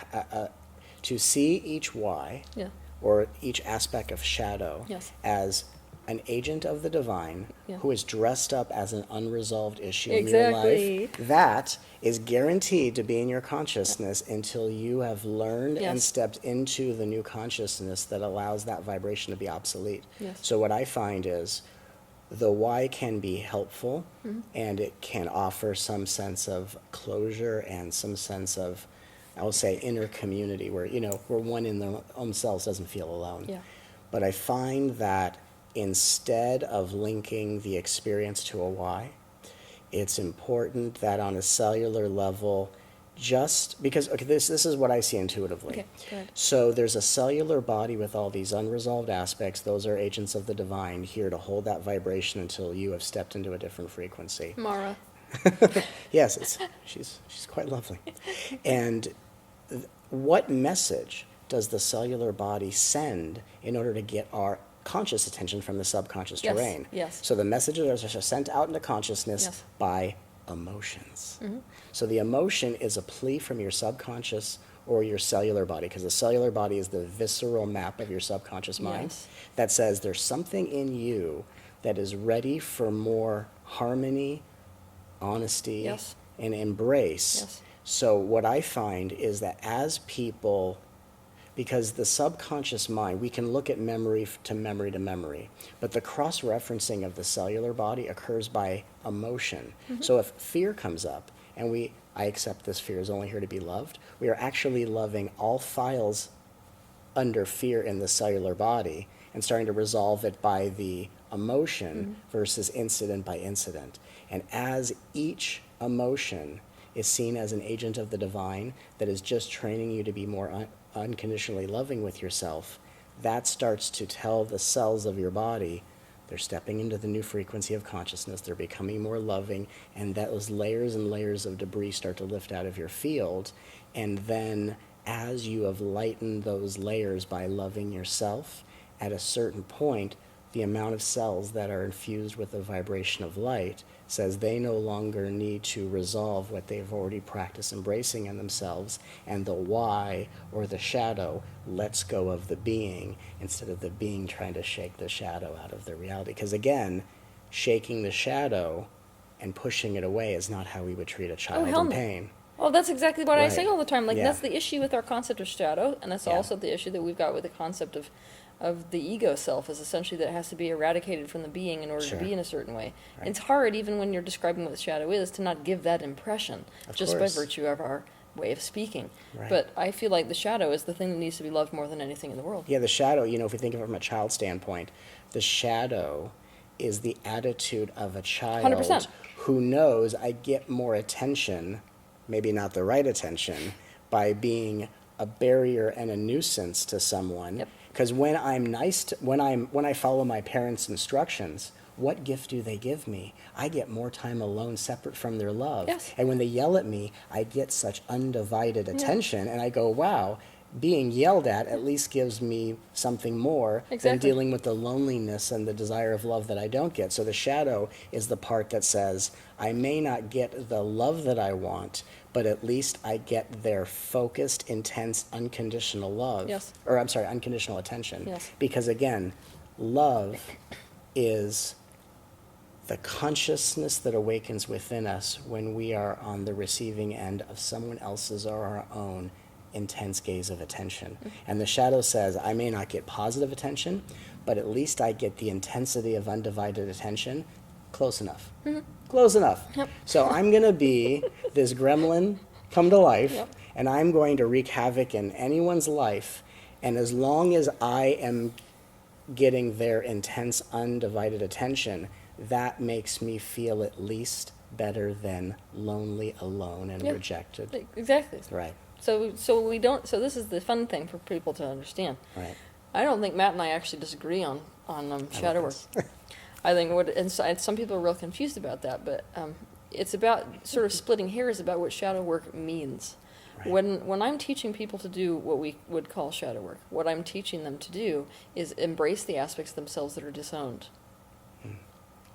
see each why, Yeah. or each aspect of shadow, Yes. as an agent of the divine Yeah. who is dressed up as an unresolved issue Exactly. in your life. That is guaranteed to be in your consciousness until you have learned and Yes. stepped into the new consciousness that allows that vibration to be obsolete. Yes. So what I find is the why can be helpful, Mm-hmm. and it can offer some sense of closure and some sense of, I will say, inner community where, where one in their own selves doesn't feel alone. Yeah. But I find that instead of linking the experience to a why, it's important that on a cellular level, just because, okay, this is what I see intuitively. Okay, go ahead. So there's a cellular body with all these unresolved aspects. Those are agents of the divine here to hold that vibration until you have stepped into a different frequency. Mara. Yes, she's quite lovely. And what message does the cellular body send in order to get our conscious attention from the subconscious Yes, terrain? yes. So the messages are sent out into consciousness Yes. by emotions. Mm-hmm. So the emotion is a plea from your subconscious or your cellular body, because the cellular body is the visceral map of your subconscious mind Yes. that says there's something in you that is ready for more harmony, honesty, Yes. and embrace. Yes. So what I find is that as people, because the subconscious mind, we can look at memory to memory to memory, but the cross-referencing of the cellular body occurs by emotion. So if fear comes up and I accept this fear is only here to be loved, we are actually loving all files under fear in the cellular body and starting to resolve it by the emotion versus incident by incident. And as each emotion is seen as an agent of the divine that is just training you to be more unconditionally loving with yourself, that starts to tell the cells of your body they're stepping into the new frequency of consciousness, they're becoming more loving, and those layers and layers of debris start to lift out of your field. And then as you have lightened those layers by loving yourself, at a certain point, the amount of cells that are infused with the vibration of light says they no longer need to resolve what they've already practiced embracing in themselves, and the why or the shadow lets go of the being instead of the being trying to shake the shadow out of their reality. Because again, shaking the shadow and pushing it away is not how we would treat a child hell in no. pain. Well, that's exactly what I Right. say all the time. Like, Yeah. that's the issue with our concept of shadow, and that's Yeah. also the issue that we've got with the concept of the ego self, is essentially that it has to be eradicated from the being in order Sure. to be in a certain way. Right. It's hard, even when you're describing what the shadow is, to not give that impression, Of just course. by virtue of our way of speaking. Right. But I feel like the shadow is the thing that needs to be loved more than anything in the world. Yeah, the shadow, if we think of it from a child standpoint, the shadow is the attitude of a child 100%. who knows I get more attention, maybe not the right attention, by being a barrier and a nuisance to someone. Yep. Because when I'm when I follow my parents' instructions, what gift do they give me? I get more time alone separate from their love. Yes. And when they yell at me, I get such undivided attention, and I go, wow, being yelled at least gives me something more than Exactly. dealing with the loneliness and the desire of love that I don't get. So the shadow is the part that says, I may not get the love that I want, but at least I get their focused, intense, unconditional love. Yes. Or, I'm sorry, unconditional attention. Yes. Because again, love is the consciousness that awakens within us when we are on the receiving end of someone else's or our own intense gaze of attention. And the shadow says, I may not get positive attention, but at least I get the intensity of undivided attention. Close enough. Close enough. Yep. So I'm going to be this gremlin come to life, Yep. and I'm going to wreak havoc in anyone's life. And as long as I am getting their intense, undivided attention, that makes me feel at least better than lonely, alone, and Yeah. rejected. Exactly. Right, So we don't. So this is the fun thing for people to understand. right. I don't think Matt and I actually disagree on shadow work. this. I think and some people are real confused about that, but it's about sort of splitting hairs about what shadow work means. Right. When I'm teaching people to do what we would call shadow work, what I'm teaching them to do is embrace the aspects of themselves that are disowned.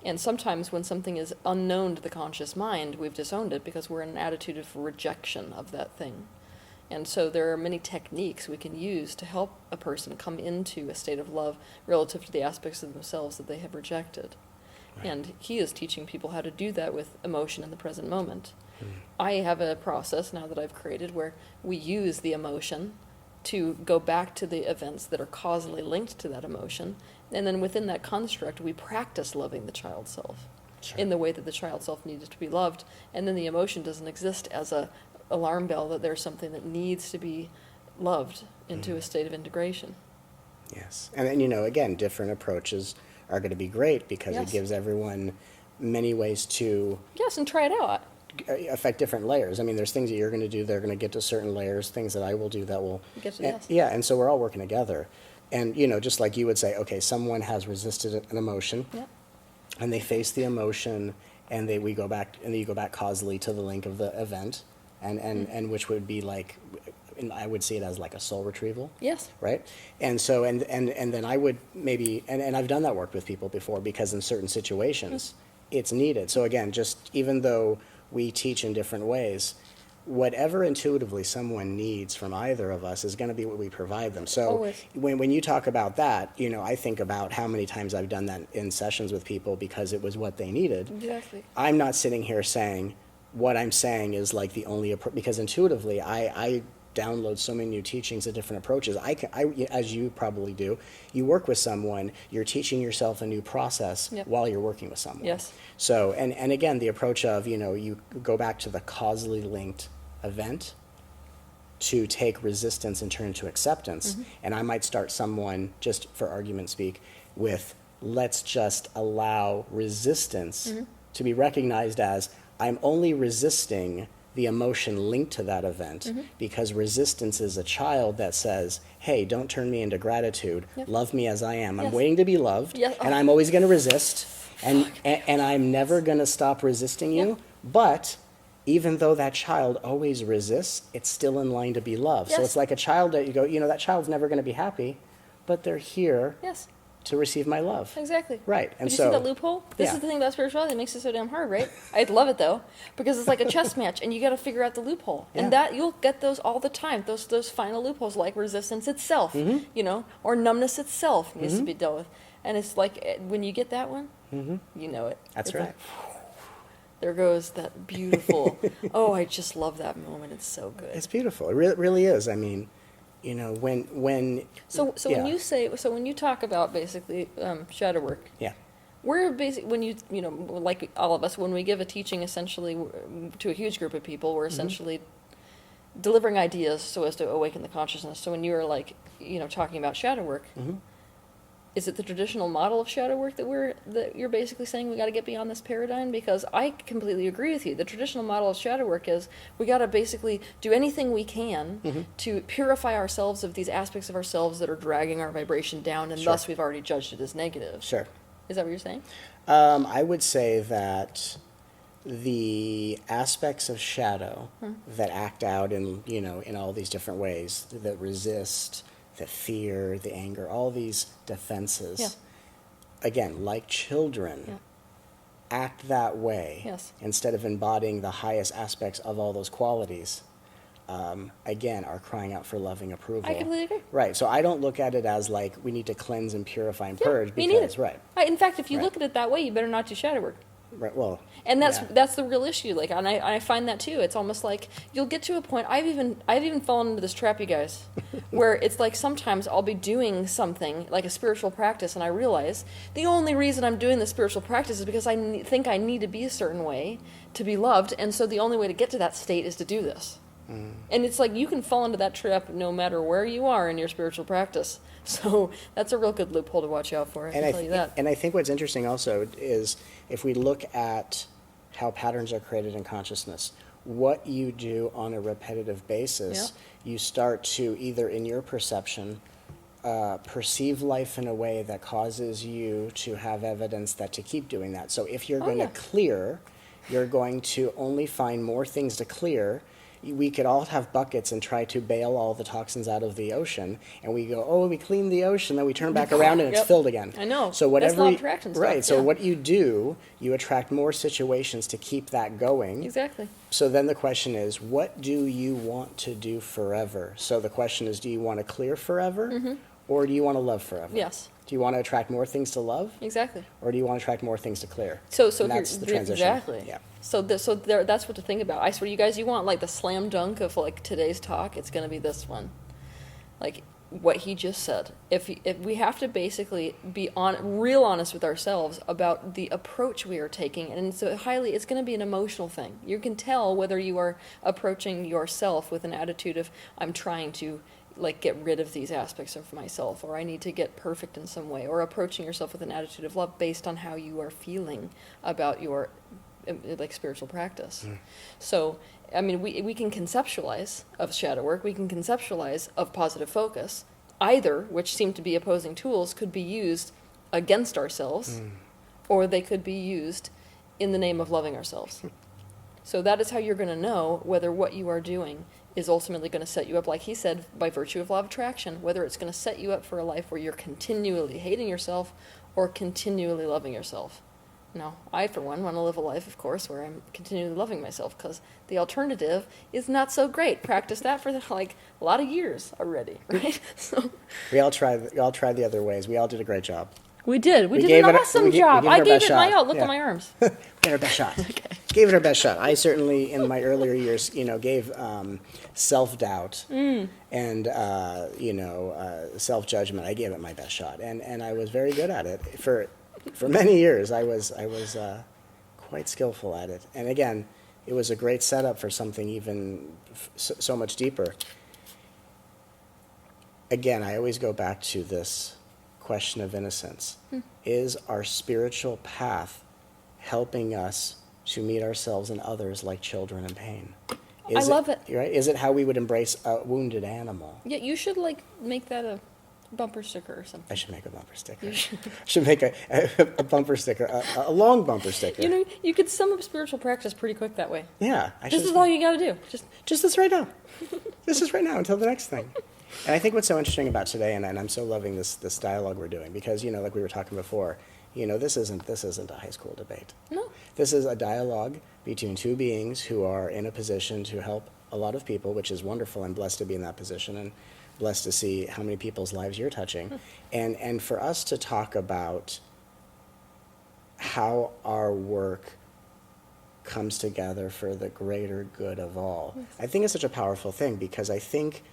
And sometimes when something is unknown to the conscious mind, we've disowned it because we're in an attitude of rejection of that thing. And so there are many techniques we can use to help a person come into a state of love relative to the aspects of themselves that they have rejected. Right. And he is teaching people how to do that with emotion in the present moment. Mm. I have a process now that I've created where we use the emotion to go back to the events that are causally linked to that emotion. And then within that construct, we practice loving the child self Sure. in the way that the child self needs to be loved. And then the emotion doesn't exist as a alarm bell that there's something that needs to be loved into a state of integration. Yes. And then, again, different approaches are going to be great because Yes. it gives everyone many ways to Yes, and try it out. affect different layers. I mean, there's things that you're going to do, they're going to get to certain layers, things that I will do that will Get to and- this. yeah, and so we're all working together. And, just like you would say, okay, someone has resisted an emotion, Yep. and they face the emotion, and we go back, and then you go back causally to the link of the event, and which would be like, and I would see it as like a soul retrieval. Yes. Right? And so, and then I would maybe, and I've done that work with people before because in certain situations, it's needed. So again, just even though we teach in different ways, whatever intuitively someone needs from either of us is going to be what we provide them. So Always. when you talk about that, I think about how many times I've done that in sessions with people because it was what they needed. Exactly. I'm not sitting here saying what I'm saying is like the only approach, because intuitively I download so many new teachings of different approaches. As you probably do, you work with someone, you're teaching yourself a new process Yep. while you're working with someone. Yes. So, and again, the approach of, you go back to the causally linked event to take resistance and turn into acceptance. Mm-hmm. And I might start someone, just for argument speak, with let's just allow resistance Mm-hmm. to be recognized as I'm only resisting the emotion linked to that event Mm-hmm. because resistance is a child that says, hey, don't turn me into gratitude. Yep. Love me as I am. I'm Yes. waiting to be loved, Yeah. and I'm always going to resist, and I'm never going to stop resisting you. Yep. But even though that child always resists, it's still in line to be loved. So Yes. it's like a child that you go, that child's never going to be happy, but they're here Yes. to receive my love. Exactly. Right. But And you so see the loophole? This yeah. is the thing about spirituality that makes it so damn hard, right? I'd love it though, because it's like a chess match, and you got to figure out the loophole, and Yeah. that you'll get those all the time. Those final loopholes, like resistance itself, Mm-hmm. or numbness itself, needs to be dealt with. And it's like when you get that one, you know it. That's It's right. like, there goes that beautiful. Oh, I just love that moment. It's so good. It's beautiful. It really is. I mean, when So yeah. when you talk about basically shadow work, yeah. we're basically, when like all of us, when we give a teaching essentially to a huge group of people, we're essentially delivering ideas so as to awaken the consciousness. So when you're like, talking about shadow work, is it the traditional model of shadow work that you're basically saying we got to get beyond this paradigm? Because I completely agree with you. The traditional model of shadow work is we got to basically do anything we can to purify ourselves of these aspects of ourselves that are dragging our vibration down, and Sure. thus we've already judged it as negative. Sure. Is that what you're saying? I would say that the aspects of shadow that act out in all these different ways, that resist, the fear, the anger, all these defenses, Yeah. again, like children, Yeah. act that way Yes. instead of embodying the highest aspects of all those qualities. Again, are crying out for loving approval. I completely agree. Right. So I don't look at it as like we need to cleanse and purify and Yeah, purge me because neither. right. In fact, if you Right. look at it that way, you better not do shadow work. Right. Well. And yeah. that's the real issue. Like, and I find that too. It's almost like you'll get to a point. I've even fallen into this trap, you guys, where it's like sometimes I'll be doing something like a spiritual practice, and I realize the only reason I'm doing the spiritual practice is because I think I need to be a certain way to be loved, and so the only way to get to that state is to do this. And it's like you can fall into that trap no matter where you are in your spiritual practice. So that's a real good loophole to watch out for, I can tell you that. And I think what's interesting also is if we look at how patterns are created in consciousness, what you do on a repetitive basis, you start to either in your perception perceive life in a way that causes you to have evidence that to keep doing that. So if you're going to clear, you're going to only find more things to clear. We could all have buckets and try to bail all the toxins out of the ocean, and we go, oh, we cleaned the ocean, then we turn back around and it's filled again. I know. So whatever, that's law of attraction stuff. right? So what you do, you attract more situations to keep that going. Exactly. So then the question is, what do you want to do forever? So the question is, do you want to clear forever, or do you want to love forever? Yes. Do you want to attract more things to love? Exactly. Or do you want to attract more things to clear? So And that's the transition. Exactly. Yeah. So that's what to think about. I swear, you guys, you want like the slam dunk of like today's talk, it's going to be this one. Like what he just said. If we have to basically be real honest with ourselves about the approach we are taking, and so it's going to be an emotional thing. You can tell whether you are approaching yourself with an attitude of I'm trying to like get rid of these aspects of myself, or I need to get perfect in some way, or approaching yourself with an attitude of love based on how you are feeling about your like spiritual practice. So I mean, we can conceptualize of shadow work, we can conceptualize of positive focus. Either, which seem to be opposing tools, could be used against ourselves, or they could be used in the name of loving ourselves. So that is how you're going to know whether what you are doing is ultimately going to set you up, like he said, by virtue of law of attraction, whether it's going to set you up for a life where you're continually hating yourself or continually loving yourself. No, I, for one, want to live a life, of course, where I'm continually loving myself, because the alternative is not so great. Practice that for like a lot of years already, right? So We all tried the other ways. We all did a great job. we did. We did gave an it awesome we gave job. it I our gave best it my shot. all. Look Yeah. at my arms. We had our best shot. Gave it our best shot. I certainly, in my earlier years, gave self-doubt and self-judgment. I gave it my best shot, and I was very good at it for many years. I was quite skillful at it, and again, it was a great setup for something even so much deeper. Again, I always go back to this question of innocence. Is our spiritual path helping us to meet ourselves and others like children in pain? I love it. Right? Is it how we would embrace a wounded animal? Yeah, you should like make that a bumper sticker or something. I should make a bumper sticker. You should. I should make a bumper sticker, a long bumper sticker. You know, you could sum up spiritual practice pretty quick that way. Yeah. This is all you got to do. Just this right now. This is right now until the next thing. And I think what's so interesting about today, and I'm so loving this dialogue we're doing, because, like we were talking before, this isn't a high school debate. No. This is a dialogue between two beings who are in a position to help a lot of people, which is wonderful. I'm blessed to be in that position and blessed to see how many people's lives you're touching. And for us to talk about how our work comes together for the greater good of all, I think it's such a powerful thing, because I think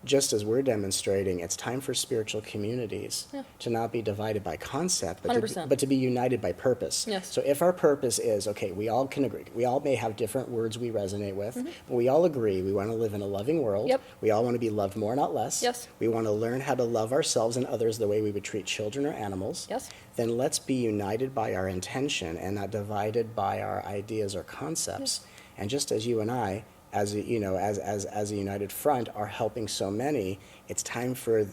just as we're demonstrating, it's time for spiritual communities to not be divided by concept, but to be united by purpose. Yes. So if our purpose is, okay, we all can agree, we all may have different words we resonate with, but we all agree we want to live in a loving world. Yep. We all want to be loved more, not less. Yes. We want to learn how to love ourselves and others the way we would treat children or animals. Yes. Then let's be united by our intention and not divided by our ideas or concepts. And just as you and I, as a united front, are helping so many, it's time for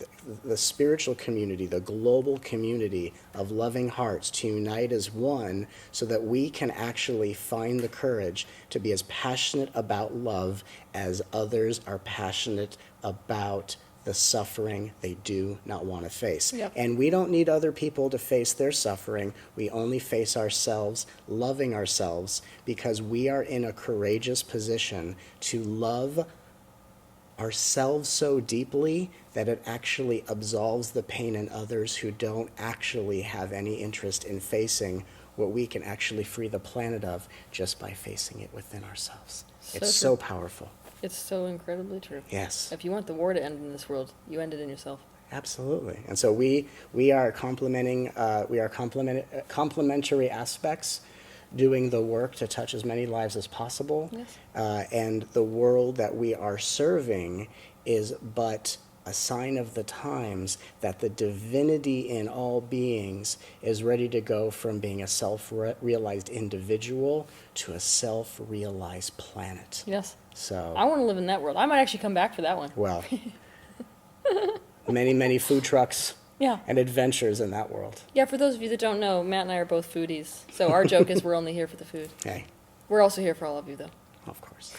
the spiritual community, the global community of loving hearts to unite as one, so that we can actually find the courage to be as passionate about love as others are passionate about the suffering they do not want to face. Yep. And we don't need other people to face their suffering. We only face ourselves, loving ourselves, because we are in a courageous position to love ourselves so deeply that it actually absolves the pain in others who don't actually have any interest in facing what we can actually free the planet of just by facing it within ourselves. It's so powerful. It's so incredibly true. Yes. If you want the war to end in this world, you end it in yourself. Absolutely. And so we are complementary aspects doing the work to touch as many lives as possible. Yes. And the world that we are serving is but a sign of the times that the divinity in all beings is ready to go from being a self-realized individual to a self-realized planet. Yes. So, I want to live in that world. I might actually come back for that one. well, many, many food trucks Yeah. and adventures in that world. Yeah, for those of you that don't know, Matt and I are both foodies. So our joke is we're only here for the food. Hey, We're also here for all of you, though. of course.